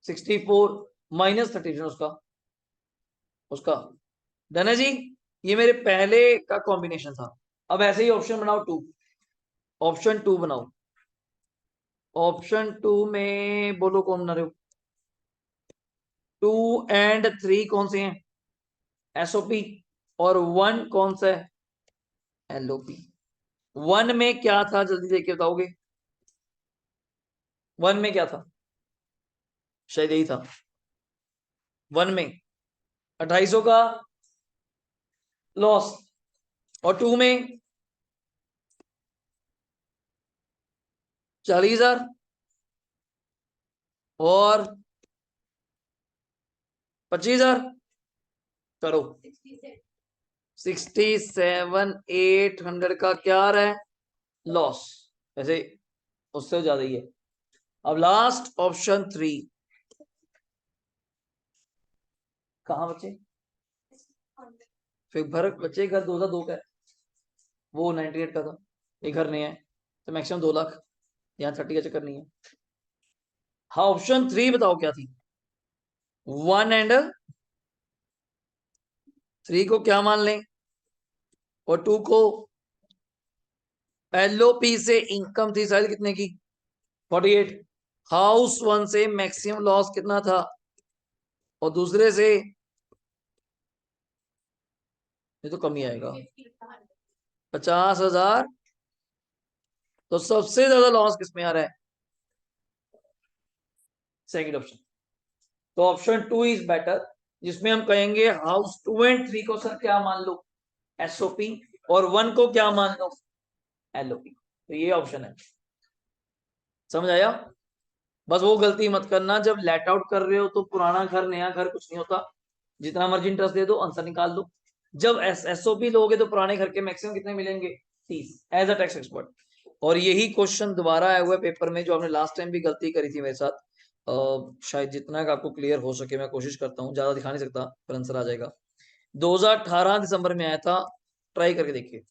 64 माइनस 30 उसका, उसका। डन है जी। ये मेरे पहले का कॉम्बिनेशन था। अब ऐसे ही ऑप्शन बनाओ टू, ऑप्शन टू बनाओ। ऑप्शन टू में बोलो कौन बना रहे हो। 2 एंड 3 कौन से हैं, SOP। और 1 कौन सा है, LOP। 1 में क्या था जल्दी देख के बताओगे। 1 में क्या था, शायद यही था। 1 में 2800 का लॉस, और 2 में 40,000 और 25,000। करो। 67,800 का क्या आ रहा है, लॉस। वैसे उससे ज्यादा ही है। अब लास्ट ऑप्शन 3, कहाँ बचे, फिर भर बचे घर 2,002 का है, वो 98 का था। एक घर नहीं है, तो मैक्सिमम 2 लाख। यहाँ 30 का चक्कर नहीं है। हाँ, ऑप्शन 3 बताओ क्या थी। 1 एंड 3 को क्या मान लें, और 2 को LOP से इनकम थी शायद कितने की, 48। हाउस 1 से मैक्सिमम लॉस कितना था, और दूसरे से ये तो कम ही आएगा, 50,000। तो सबसे ज्यादा लॉस किसमें आ रहा है, सेकंड ऑप्शन। तो ऑप्शन 2 इज बेटर, जिसमें हम कहेंगे हाउस 2 एंड 3 को सर क्या मान लो, SOP। और 1 को क्या मान लो, LOP। तो ये ऑप्शन है। समझ आया। बस वो गलती मत करना, जब लेट आउट कर रहे हो तो पुराना घर नया घर कुछ नहीं होता। जितना मर्जी इंटरेस्ट दे दो, आंसर निकाल दो। जब एसओपी लोगे तो पुराने घर के मैक्सिमम कितने मिलेंगे? 30 एज अ टैक्स एक्सपर्ट। और यही क्वेश्चन दोबारा आया हुआ है पेपर में, जो आपने लास्ट टाइम भी गलती करी थी मेरे साथ। शायद जितना का आपको क्लियर हो सके मैं कोशिश करता हूँ, ज्यादा दिखा नहीं सकता पर आंसर आ जाएगा। 2018 दिसंबर में आया था, ट्राई करके देखिए,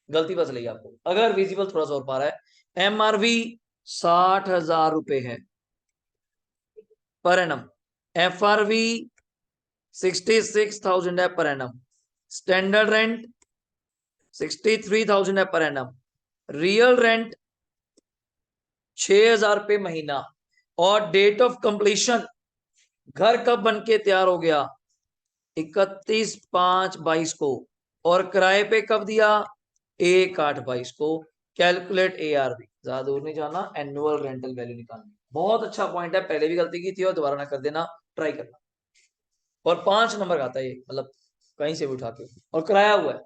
गलती पता चलेगी आपको अगर विजिबल थोड़ा सा और पा रहा है। एमआरवी 60,000 रुपए है पर एनम, एफआरवी 66,000 है पर एनम, स्टैंडर्ड रेंट 63,000 है पर एनम, रियल रेंट 6,000 रुपये महीना, और डेट ऑफ कंप्लीशन घर कब बन के तैयार हो गया? 31/5/22 को, और किराए पे कब दिया? 1/8/22 को। कैलकुलेट एआरवी, ज्यादा दूर नहीं जाना, एनुअल रेंटल वैल्यू निकालनी। बहुत अच्छा पॉइंट है, पहले भी गलती की थी और दोबारा ना कर देना, ट्राई करना। और 5 नंबर का आता है ये, मतलब कहीं से भी उठा के, और कराया हुआ है।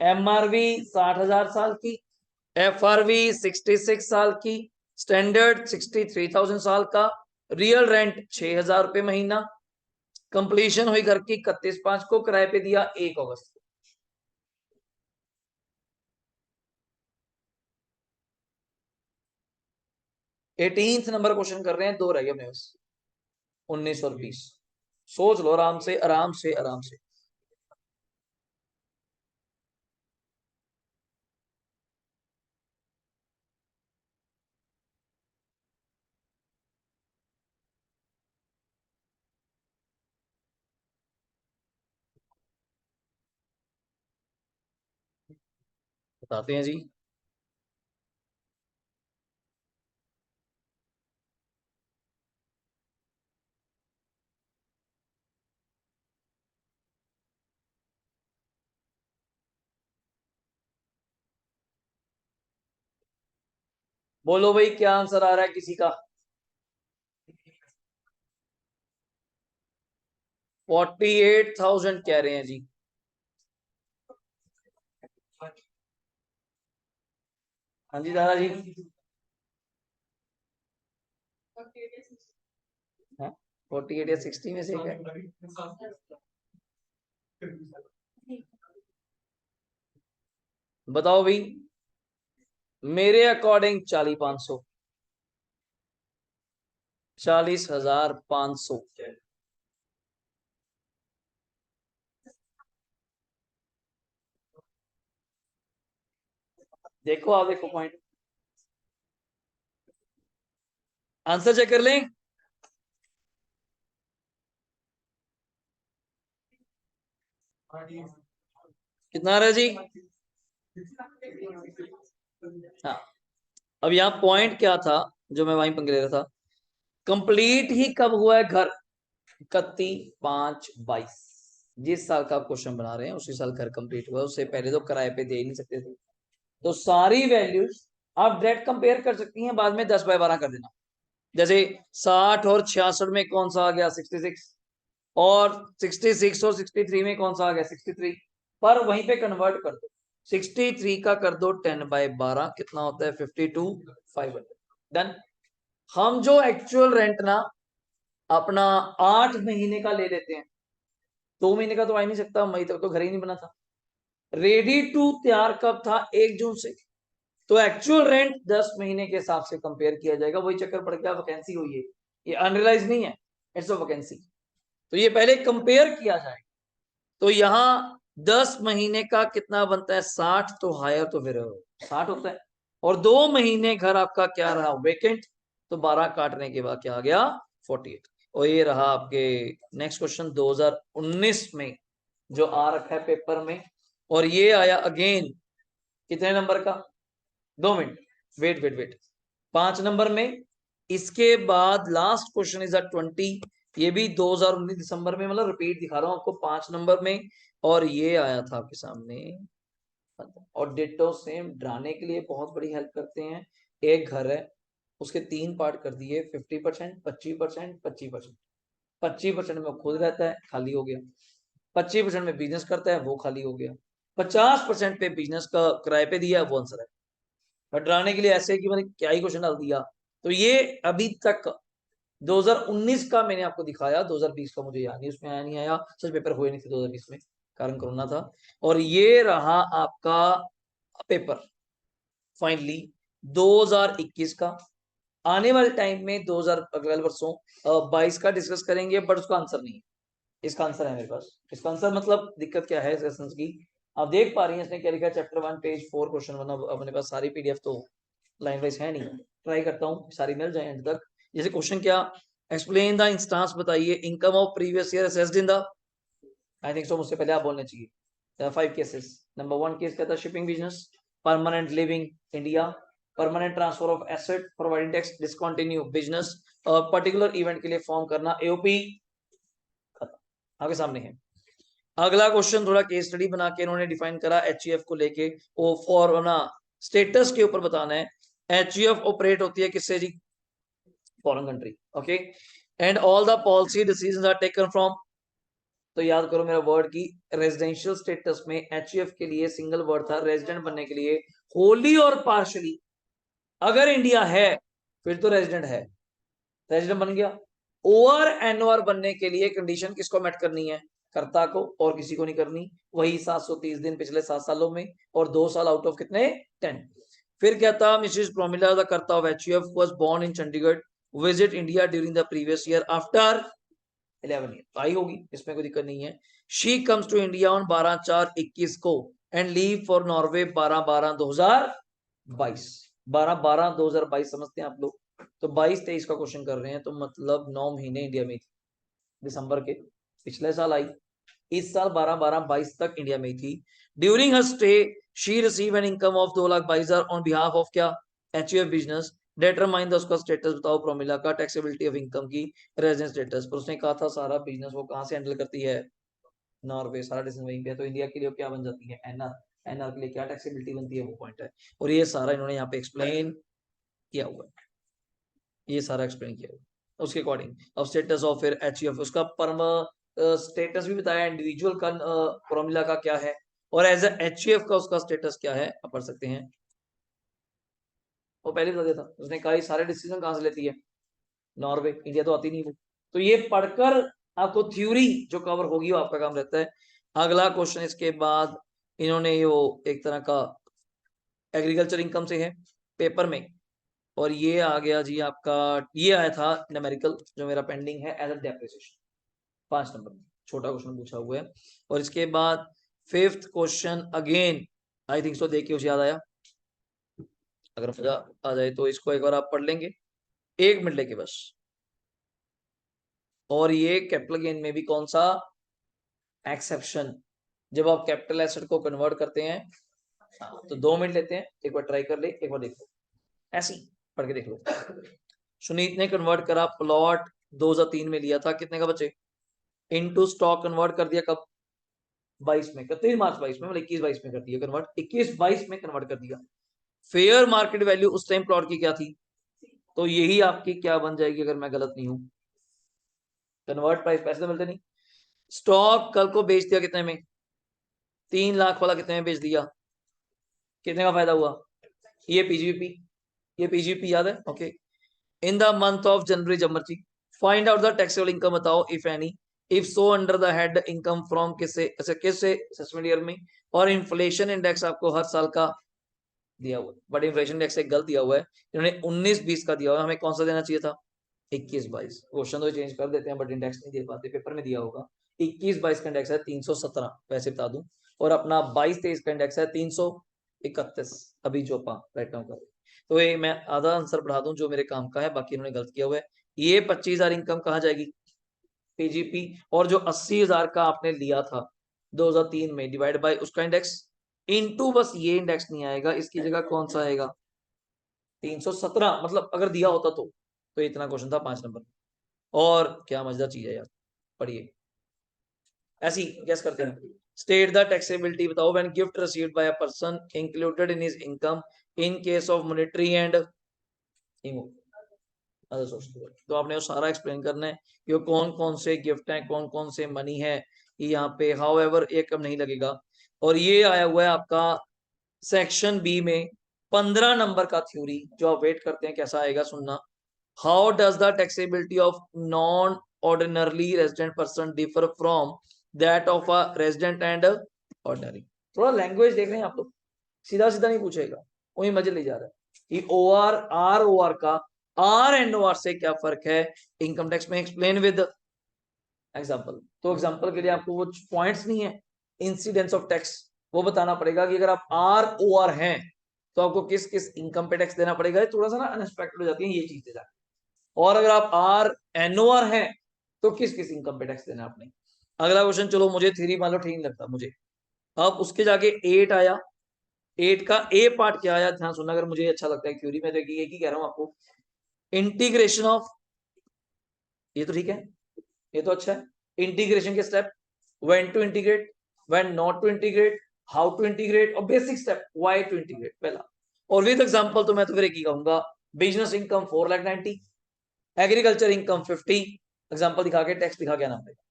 एमआरवी 60,000 साल की, एफआरवी 66 साल की, स्टैंडर्ड 63,000 साल का, रियल रेंट 6,000 रुपये महीना, कंप्लीशन हुई घर की 31/5 को, किराए पे दिया 1 अगस्त को। 18th नंबर क्वेश्चन कर रहे हैं, 2 रह गए अपने पास, 19 और 20। सोच लो आराम से आराम से आराम से। बताते हैं जी। बोलो भाई क्या आंसर आ रहा है किसी का? 48,000 कह रहे हैं जी। हाँ जी दादाजी। हाँ, 48 या 60 में से एक है। बताओ भाई। मेरे अकॉर्डिंग 40,500, 40,500। देखो आप, देखो पॉइंट, आंसर चेक कर लें। कितना आ रहा है जी? हाँ, अब यहाँ पॉइंट क्या था जो मैं वहीं पंगे ले रहा था, कंप्लीट ही कब हुआ है घर? 31/5/22। जिस साल का आप क्वेश्चन बना रहे हैं उसी साल घर कंप्लीट हुआ, उससे पहले तो किराए पे दे ही नहीं सकते थे। तो सारी वैल्यूज आप डायरेक्ट कंपेयर कर सकती हैं, बाद में 10/12 कर देना। जैसे 60 और 66 में कौन सा आ गया? 66। और 66 और 63 में कौन सा आ गया? 63। पर वहीं पे कन्वर्ट कर दो, 63 का कर दो 10/12, कितना होता है? 52,500। डन। हम जो एक्चुअल रेंट ना अपना 8 महीने का ले लेते हैं, 2 महीने का तो आ ही नहीं सकता, मई तक तो घर ही नहीं बना था। रेडी टू तैयार कब था? 1 जून से। तो एक्चुअल रेंट 10 महीने के हिसाब से कंपेयर किया जाएगा, वही चक्कर पड़ गया, वैकेंसी हुई है, ये अनरियलाइज नहीं है, इट्स अ वैकेंसी। तो ये पहले कंपेयर किया जाए। तो यहाँ 10 महीने का कितना बनता है? 60, तो हायर तो फिर 60 होता है। और 2 महीने घर आपका क्या रहा? वेकेंट। तो 12 काटने के बाद क्या आ गया? 48। और ये रहा आपके नेक्स्ट क्वेश्चन 2019 में जो आ रखा है पेपर में। और ये आया अगेन कितने नंबर का? 2 minute, wait wait wait, 5 number में। इसके बाद लास्ट क्वेश्चन इज 20, ये भी 2019 दिसंबर में, मतलब रिपीट दिखा रहा हूं आपको, 5 नंबर में। और ये आया था आपके सामने, और डिटो सेम, डराने के लिए बहुत बड़ी हेल्प करते हैं। एक घर है, उसके 3 पार्ट कर दिए, 50%, 25%, 25%। 25% में वो खुद रहता है, खाली हो गया। 25% में बिजनेस करता है, वो खाली हो गया। 50% पे बिजनेस का किराए पे दिया है, वो आंसर है। बट डराने के लिए ऐसे कि मैंने क्या ही क्वेश्चन डाल दिया। तो ये अभी तक 2019 का मैंने आपको दिखाया, 2020 का मुझे याद नहीं, उसमें आया नहीं आया, सच पेपर हुए नहीं थे 2020 में, कारण कोरोना था। और ये रहा आपका पेपर फाइनली 2021 का। आने वाले टाइम में 2000 अगले वर्षों 22 का डिस्कस करेंगे, बट उसका आंसर नहीं है। इसका आंसर है मेरे पास। इसका आंसर मतलब दिक्कत क्या है सेशंस की, आप देख पा रही हैं इसने क्या लिखा है, चैप्टर 1 पेज 4 क्वेश्चन 1। अपने पास सारी पीडीएफ तो लाइन वाइज है नहीं, ट्राई करता हूँ सारी मिल जाए एंड तक। जैसे क्वेश्चन क्या, एक्सप्लेन द इंस्टांस, बताइए income of previous year assessed in the, I think सो मुझसे पहले आप बोलने चाहिए। 5 केसेस। नंबर 1 केस कहता है shipping business, permanent living India, permanent transfer of asset, providing tax, discontinue business, particular event के लिए फॉर्म करना, एओपी आगे सामने है। अगला क्वेश्चन थोड़ा केस स्टडी बना के इन्होंने डिफाइन करा एचईएफ को लेके, वो फॉर ना स्टेटस के ऊपर बताना है। एचईएफ ऑपरेट होती है किससे जी, foreign country, okay. And all the policy decisions are taken from, तो याद करो मेरा वर्ड की रेजिडेंशियल स्टेटस में एचईएफ के लिए सिंगल वर्ड था रेजिडेंट बनने के लिए, होली और पार्शली। अगर इंडिया है फिर तो रेजिडेंट है, रेजिडेंट बन गया। ओवर एनओआर बनने के लिए कंडीशन किसको मेट करनी है, कर्ता को, और किसी को नहीं करनी। वही 730 दिन पिछले 7 सालों में, और 2 साल आउट ऑफ कितने 10। फिर क्या था, Mrs Promila the karta of HUF was born in Chandigarh, visit India during the previous year after 11 year, आई होगी, इसमें कोई दिक्कत नहीं है। She comes to India on 12/4/21 को एंड लीव फॉर नॉर्वे 12/12/2022। 12/12/2022 समझते हैं आप लोग, तो 22-23 का क्वेश्चन कर रहे हैं, तो मतलब 9 महीने इंडिया में थी, दिसंबर के पिछले साल आई, इस साल 12/12/22 तक इंडिया में थी। During her stay she receive an income of 2,22,000 on behalf of क्या, एचयूएफ बिजनेस। डिटरमाइन द उसका स्टेटस बताओ प्रोमिला का, टैक्सेबिलिटी ऑफ इनकम की, रेजिडेंस स्टेटस। पर उसने कहा था सारा बिजनेस वो कहां से हैंडल करती है, नॉर्वे, सारा डिसीजन वहीं पे है। तो इंडिया के लिए क्या बन जाती है, एनआर, एनआर के लिए क्या टैक्सेबिलिटी बनती है, वो पॉइंट है। और ये सारा इन्होंने यहाँ पे एक्सप्लेन किया हुआ है, ये सारा एक्सप्लेन किया हुआ उसके अकॉर्डिंग। अब स्टेटस ऑफ फिर एचयूएफ, उसका परम स्टेटस भी बताया, इंडिविजुअल का फॉर्मूला का क्या है, और एज एचयूएफ का उसका स्टेटस क्या है, आप पढ़ सकते हैं। वो पहले बता दिया था उसने, कहा सारे डिसीजन कहां से लेती है, नॉर्वे, इंडिया तो आती नहीं वो। तो ये पढ़कर आपको थ्योरी जो कवर होगी वो आपका काम रहता है। अगला क्वेश्चन इसके बाद इन्होंने वो एक तरह का एग्रीकल्चर इनकम से है पेपर में, और ये आ गया जी आपका, ये आया था न्यूमेरिकल जो मेरा पेंडिंग है एज अ डेप्रिसिएशन, 5 नंबर में छोटा क्वेश्चन पूछा हुआ है। और इसके बाद 5th question again I think सो देख के उसे याद आया, अगर मजा आ जाए तो इसको एक बार आप पढ़ लेंगे, 1 मिनट लेके बस। और ये कैपिटल गेन में भी कौन सा एक्सेप्शन, जब आप कैपिटल एसेट को कन्वर्ट करते हैं, तो 2 मिनट लेते हैं, एक बार ट्राई कर ले, एक बार देख लो, ऐसी पढ़ के देख लो। सुनीत ने कन्वर्ट करा, प्लॉट 2003 में लिया था, कितने का बचे, इनटू स्टॉक कन्वर्ट कर दिया कब, 22 में, 31 मार्च 22 में, मतलब 21-22 में कर दिया कन्वर्ट, 21-22 में कन्वर्ट कर दिया। फेयर मार्केट वैल्यू उस टाइम प्लॉट की क्या थी, तो यही आपकी क्या बन जाएगी अगर मैं गलत नहीं हूं, कन्वर्ट प्राइस, पैसे तो मिलते नहीं। स्टॉक कल को बेच दिया कितने में, 3 लाख वाला कितने में बेच दिया, कितने का फायदा हुआ, ये पीजीपी, ये पीजीपी याद है, okay. In the month of January, जब मर्जी find out the taxable income बताओ if any, if so under the head income from किससे, अच्छा किससे, असेसमेंट ईयर में। और इन्फ्लेशन इंडेक्स आपको हर साल का दिया हुआ है, बट इन्फ्लेशन इंडेक्स एक गलत दिया हुआ है, इन्होंने 19-20 का दिया हुआ है, हमें कौन सा देना चाहिए था, 21-22। क्वेश्चन तो चेंज कर देते हैं बट इंडेक्स नहीं दे पाते, पेपर में दिया होगा। 21-22 का इंडेक्स है 317, वैसे बता दूं, और अपना 22-23 का इंडेक्स है 331, अभी जो आप राइट डाउन कर। तो ये मैं आधा आंसर पढ़ा दूं जो मेरे काम का है, बाकी इन्होंने गलत किया हुआ है। ये 25,000 इनकम कहाँ जाएगी, पीजीपी। और जो 80,000 का आपने लिया था 2003 में, डिवाइड बाय उसका इंडेक्स, इनटू, बस ये इंडेक्स नहीं आएगा, इसकी जगह कौन सा आएगा, 317, मतलब अगर दिया होता तो इतना क्वेश्चन था 5 नंबर। और क्या मजेदार चीज है यार, पढ़िए, ऐसी गैस करते हैं। स्टेट द टैक्सेबिलिटी बताओ when gift received by a person included in his income in case of monetary and other sources. तो आपने वो सारा एक्सप्लेन करना है कि कौन कौन से गिफ्ट हैं, कौन कौन से मनी है, यहाँ पे हाउएवर एक कम नहीं लगेगा। और ये आया हुआ है आपका सेक्शन बी में 15 नंबर का थ्योरी, जो आप वेट करते हैं कैसा आएगा सुनना। How does the taxability of non ordinarily resident person differ from that of a resident and ordinary. थोड़ा लैंग्वेज देख रहे हैं आप लोग, सीधा सीधा नहीं पूछेगा, वही मजे ले जा रहा है कि ओ आर ओ आर का आर एंड ओ आर से क्या फर्क है इनकम टैक्स में, एक्सप्लेन विद एग्जाम्पल। तो एग्जाम्पल के लिए आपको वो पॉइंट्स नहीं है इंसिडेंस ऑफ टैक्स, वो बताना पड़ेगा कि अगर आप आर ओ आर हैं तो आपको किस किस इनकम पे टैक्स देना पड़ेगा। थोड़ा सा ना अनएक्सपेक्टेड हो जाती है ये चीजें, और अगर आप आर एन ओ आर हैं तो किस किस इनकम पे टैक्स देना है आपने। अगला क्वेश्चन, चलो मुझे थ्री मान लो ठीक नहीं लगता मुझे, अब उसके जाके 8 आया, 8 का ए पार्ट क्या आया, ध्यान सुनना अगर मुझे अच्छा लगता है क्यूरी में, तो एक ही कह रहा हूं आपको, इंटीग्रेशन ऑफ, ये तो ठीक है, ये तो अच्छा है। इंटीग्रेशन के step, when to integrate, when not to integrate, how to integrate, और basic step why to integrate पहला। और विद एग्जांपल तो मैं तो फिर एक ही कहूंगा, business income 4,90,000, agriculture income 50, example दिखा के टैक्स दिखा के आना पड़ेगा।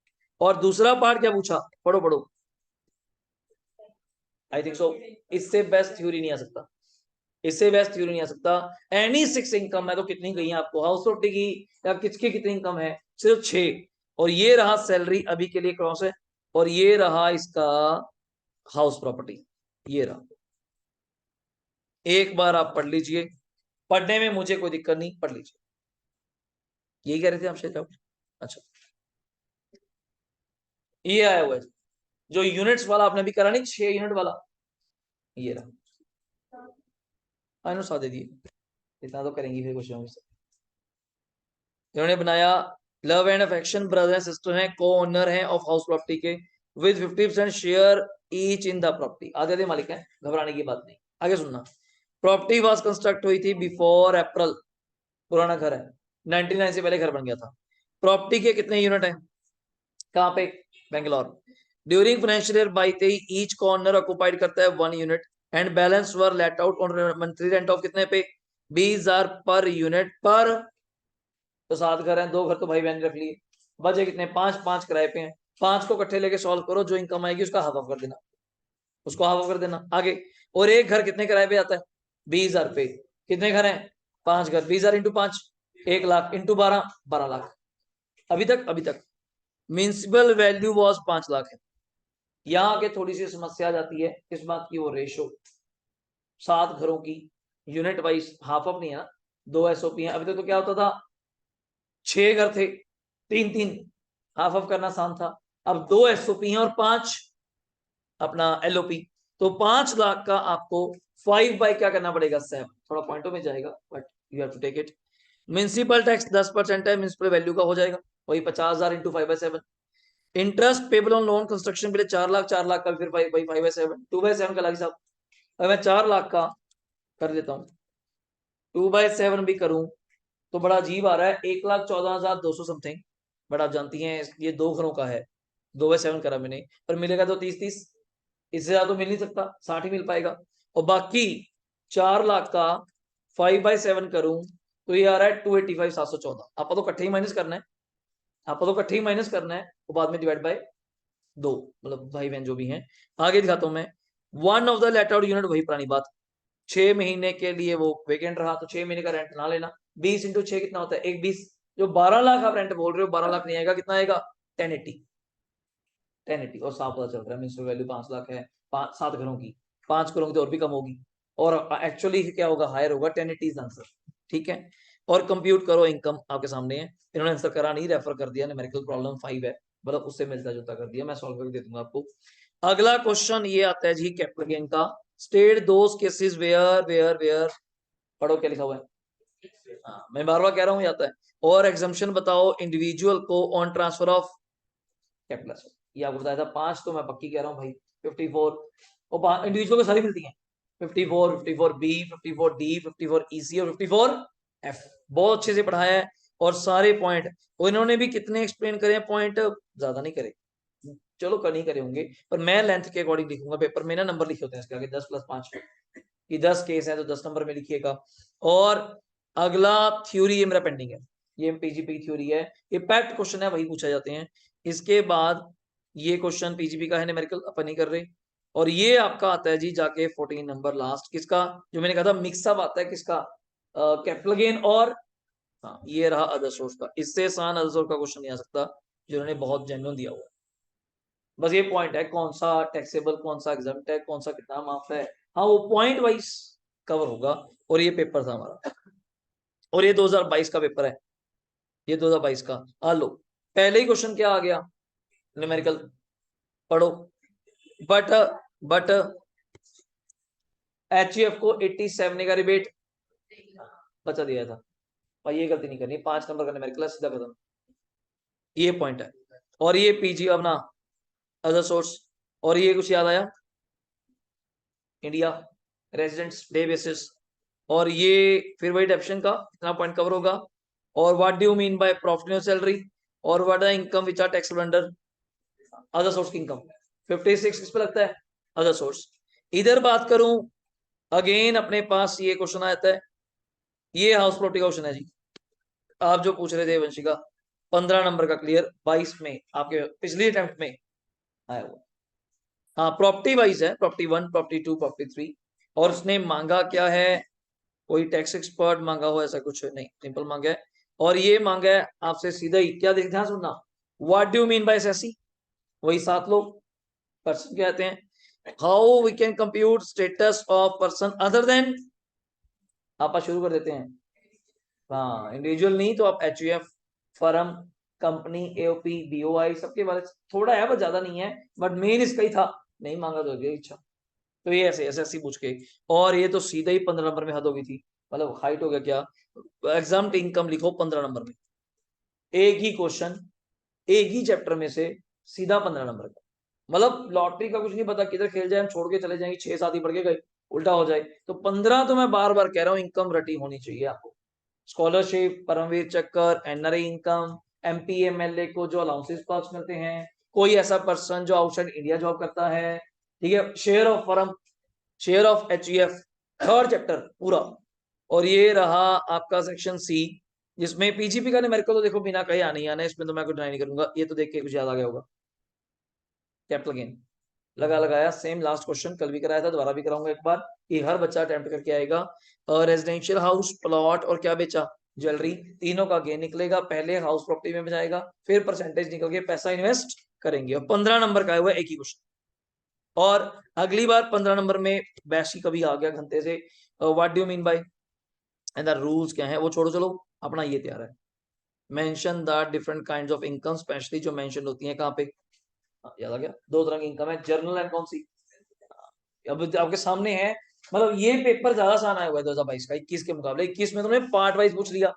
और दूसरा पार्ट क्या पूछा, पढ़ो पढ़ो, आई थिंक सो इससे बेस्ट थ्योरी नहीं आ सकता, इससे बेस्ट थ्योरी नहीं आ सकता। एनी 6 इनकम है तो कितनी गई है आपको, हाउस प्रॉपर्टी की या किसकी कितनी इनकम है, सिर्फ 6। और ये रहा सैलरी अभी के लिए क्रॉस है, और ये रहा इसका हाउस प्रॉपर्टी, ये रहा। एक बार आप पढ़ लीजिए, पढ़ने में मुझे कोई दिक्कत नहीं, पढ़ लीजिए। यही कह रहे थे आप शायद। अच्छा, ये आया हुआ है जो यूनिट्स वाला आपने भी करा नहीं, 6 यूनिट वाला, ये रहा। आइनो सादे दिए, इतना तो करेंगी फिर क्वेश्चन में। इन्होंने बनाया, love and affection brother and sister हैं, को ओनर हैं ऑफ हाउस प्रॉपर्टी के, with 50% share each in the property, आधे आधे मालिक हैं, घबराने की बात नहीं। आगे सुनना, प्रॉपर्टी वाज कंस्ट्रक्ट हुई थी बिफोर अप्रैल, पुराना घर है, 99 से पहले घर बन गया था। प्रॉपर्टी के कितने यूनिट हैं, कहाँ पे, Bangalore. During financial year 22 each corner occupied करता है 1 unit and balance were let out on monthly rent of कितने पे, 20,000 पर यूनिट पर। तो 7 घर हैं, 2 घर तो भाई बहन रख लिए, बचे कितने, 5, 5 किराए पे हैं। 5 को इकट्ठे लेके सॉल्व करो, जो इनकम आएगी उसका हाफ ऑफ कर देना, उसको हाफ ऑफ कर देना आगे। और एक घर कितने किराए पे आता है, 20,000 पे। कितने घर हैं, 5 घर, 20,000 इंटू 5, 1 लाख, इंटू 12, 12 लाख। अभी तक म्युनिसिपल वैल्यू वॉज 5 लाख है। यहाँ आके थोड़ी सी समस्या आ जाती है किस बात की, वो रेशो 7 घरों की यूनिट वाइज हाफ ऑफ नहीं है ना, 2 एसओपी है। अभी तक तो क्या होता था, 6 घर थे, 3-3, हाफ ऑफ करना आसान था। अब 2 एसओपी हैं और 5 अपना एलओपी, तो 5 लाख का आपको 5 बाई क्या करना पड़ेगा, 7, थोड़ा पॉइंटों में जाएगा but you have to take it. Municipal tax 10% है, म्युनिसिपल वैल्यू का हो जाएगा वही 50,000 into 5/7। Interest payable on loan construction के लिए 4 लाख, 4 लाख का फिर 5/7, 2/7 का लग साहब। अगर मैं 4 लाख का कर देता हूँ, 2/7 भी करूं तो बड़ा अजीब आ रहा है, 1,14,200 समथिंग। बट आप जानती हैं ये 2 घरों का है, 2/7 करा मैंने, पर मिलेगा तो 30-30, इससे ज्यादा तो मिल नहीं सकता, 60 ही मिल पाएगा। और बाकी 4 लाख का 5/7 करूं तो ये आ रहा है 285,714। आपको तो इकट्ठे ही माइनस करना है, आपको तो इकट्ठे ही माइनस करना है, वो बाद में डिवाइड बाय 2, मतलब भाई बहन जो भी हैं। आगे दिखाता हूं मैं, one of the let out unit, वही पुरानी बात, 6 महीने के लिए वो वेकेंट रहा तो 6 महीने का रेंट ना लेना। 20 इंटू 6 कितना होता है, 120। जो 12 लाख आप रेंट बोल रहे हो, 12 लाख नहीं आएगा, कितना आएगा, 1080, 1080। और साफ पता चल रहा है म्युनिसिपल वैल्यू 5 लाख है, 7 घरों की, 5 घरों की तो और भी कम होगी, और एक्चुअली क्या होगा, हायर होगा, 1080 इज आंसर। ठीक है, और कंप्यूट करो, इनकम आपके सामने है, इन्होंने आंसर करा नहीं, रेफर कर दिया, न्यूमेरिकल प्रॉब्लम 5 है, मतलब उससे मिलता जुलता कर दिया, मैं सॉल्व करके दे दूंगा आपको। अगला क्वेश्चन ये आता है जी कैपिटल गेन का, state those cases where where where, पढ़ो क्या लिखा हुआ है। हाँ, मैं बार बार कह रहा हूँ, आता है। और एग्जाम्पशन बताओ इंडिविजुअल को ऑन ट्रांसफर ऑफ कैपिटल, ये आपको बताया था 5, तो मैं पक्की कह रहा हूँ भाई 54, और इंडिविजुअल को सारी मिलती हैं, 54, 54B, 54D, 54EC और 54F। बहुत अच्छे से पढ़ाया है, और सारे पॉइंट, और इन्होंने भी कितने एक्सप्लेन करे हैं पॉइंट, ज्यादा नहीं करे, चलो कर नहीं करे होंगे, पर मैं लेंथ के अकॉर्डिंग लिखूंगा, पेपर में ना नंबर लिखे होते हैं इसके आगे 10+5 कि 10 केस है तो 10 नंबर में लिखिएगा। और अगला थ्योरी ये मेरा पेंडिंग है, ये पीजीपी थ्योरी है, ये पैक्ट क्वेश्चन है, वही पूछा जाते हैं। इसके बाद ये क्वेश्चन पीजीपी का है, न्यूमेरिकल अपन नहीं कर रहे। और ये आपका आता है जी जाके 14 नंबर लास्ट, किसका, जो मैंने कहा था मिक्सअप आता है, किसका, कैपिटल गेन और हाँ ये रहा अदर सोर्स का, इससे आसान अदर सोर्स का क्वेश्चन नहीं आ सकता जिन्होंने बहुत जेन्युइन दिया हुआ है। बस ये पॉइंट है कौन सा टैक्सेबल, कौन सा एग्जम्प्ट है, कौन सा कितना माफ है, हाँ वो पॉइंट वाइज कवर होगा। और ये पेपर था हमारा, और ये 2022 का पेपर है, ये 2022 का। आ लो पहले ही क्वेश्चन क्या आ गया, न्यूमेरिकल पढ़ो। बट बट एचईएफ को 87 का रिबेट बचा दिया था भाई, ये गलती नहीं करनी, 5 नंबर का न्यूमेरिकल सीधा खत्म, ये पॉइंट है। और ये पीजी अपना अदर सोर्स, और ये कुछ याद आया, इंडिया रेजिडेंट्स डे बेसिस, और ये फिर वही डेफिनेशन का इतना पॉइंट कवर होगा। और what do you mean by profit salary, और what the income which are taxable under other source की इनकम। 56 किस पे लगता है, अदर सोर्स। इधर बात करूं, अगेन अपने पास ये क्वेश्चन आता है, ये हाउस प्रॉपर्टी का क्वेश्चन है जी, आप जो पूछ रहे थे वंशिका, 15 नंबर का क्लियर 22 में आपके पिछले अटेम्प्ट में आया हुआ। हाँ प्रॉपर्टी वाइज है, प्रॉपर्टी 1, प्रॉपर्टी 2, प्रॉपर्टी 3। और उसने मांगा क्या है, कोई टैक्स एक्सपर्ट मांगा हो ऐसा कुछ नहीं, सिंपल मांगा है। और ये मांगा है आपसे सीधा ही, क्या देख ध्यान सुनना, what do you mean by SSC, वही 7 लोग पर्सन कहते हैं। How we can compute status of person other than, आप शुरू कर देते हैं। हाँ इंडिविजुअल नहीं तो आप HUF, firm, company, AOP, BOI सबके बारे थोड़ा है, बस ज्यादा नहीं है, बट मेन इसका ही था, नहीं मांगा तो इच्छा। तो ये ऐसे एसएससी पूछ के, और ये तो सीधा ही 15 नंबर में हद हो गई थी, मतलब हाइट हो गया क्या, एग्जाम इनकम लिखो 15 नंबर में, एक ही क्वेश्चन एक ही चैप्टर में से सीधा 15 नंबर का। मतलब लॉटरी का कुछ नहीं पता किधर खेल जाए, हम छोड़ के चले जाएंगे, 6-7 ही पढ़ के गए, उल्टा हो जाए। तो 15 तो मैं बार बार कह रहा हूँ इनकम रटी होनी चाहिए आपको, स्कॉलरशिप, परमवीर चक्कर, एनआरआई इनकम, एमपी एमएलए को जो अलाउंसेस पास करते हैं, कोई ऐसा पर्सन जो आउटसाइड इंडिया जॉब करता है, ठीक है, share of firm, share of HEF, third chapter पूरा। और ये रहा आपका सेक्शन सी, जिसमें पीजीपी का न्यूमेरिकल तो देखो बिना कहे आना ही आना है, इसमें तो मैं कुछ ट्राई नहीं करूंगा, ये तो देख के कुछ याद आ गया होगा। कैपिटल गेन लगाया, सेम लास्ट क्वेश्चन कल भी कराया था, दोबारा भी कराऊंगा एक बार, कि हर बच्चा अटेम्प्ट करके आएगा। रेजिडेंशियल हाउस, प्लॉट और क्या बेचा, ज्वेलरी, तीनों का गेन निकलेगा, पहले हाउस प्रॉपर्टी में बचाएगा, फिर परसेंटेज निकल के पैसा इन्वेस्ट करेंगे, और 15 नंबर का है हुआ एक ही क्वेश्चन। और अगली बार 15 नंबर में बैशी कभी आ गया घंटे से, what do you mean bye, and the rules क्या है वो छोड़ो, चलो अपना ये तैयार है, mention the different kinds of income, specially जो मेंशन होती है कहाँ पे, याद आ गया, 2 तरह की इनकम है, जर्नल एंड कौन सी, अब आपके सामने है। मतलब ये पेपर ज्यादा आसान आया हुआ है 2022 का 21 के मुकाबले, 21 में तुमने पार्ट वाइज पूछ लिया,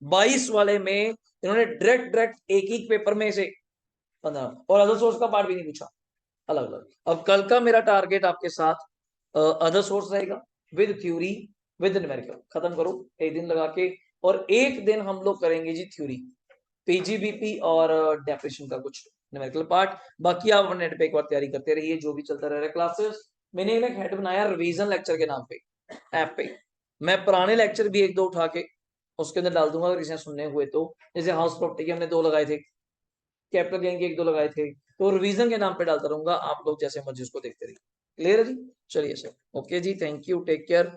22 वाले में इन्होंने डायरेक्ट डायरेक्ट एक ही पेपर में से 15, और अदर सोर्स का पार्ट भी नहीं पूछा, अलग अलग। अब कल का मेरा टारगेट आपके साथ अदर सोर्स रहेगा, विद थ्योरी, विद न्यूमेरिकल, खत्म करो एक दिन लगा के। और एक दिन हम लोग करेंगे जी थ्योरी, पीजीबीपी और डेफिनेशन का कुछ न्यूमेरिकल पार्ट, बाकी आप नेट पे एक बार तैयारी करते रहिए, जो भी चलता रह रहा है क्लासेस। मैंने एक हेड बनाया रिवीजन लेक्चर के नाम पे ऐप पे, मैं पुराने लेक्चर भी 1-2 उठा के उसके अंदर डाल दूंगा अगर किसी ने सुनने हुए तो, जैसे हाउस प्रॉपर्टी के हमने 2 लगाए थे, कैपिटल गेन के 1-2 लगाए थे, तो रिवीजन के नाम पे डालता रहूंगा, आप लोग जैसे मर्जी उसको देखते रहिए। क्लियर है जी, चलिए सर, ओके जी, थैंक यू, टेक केयर।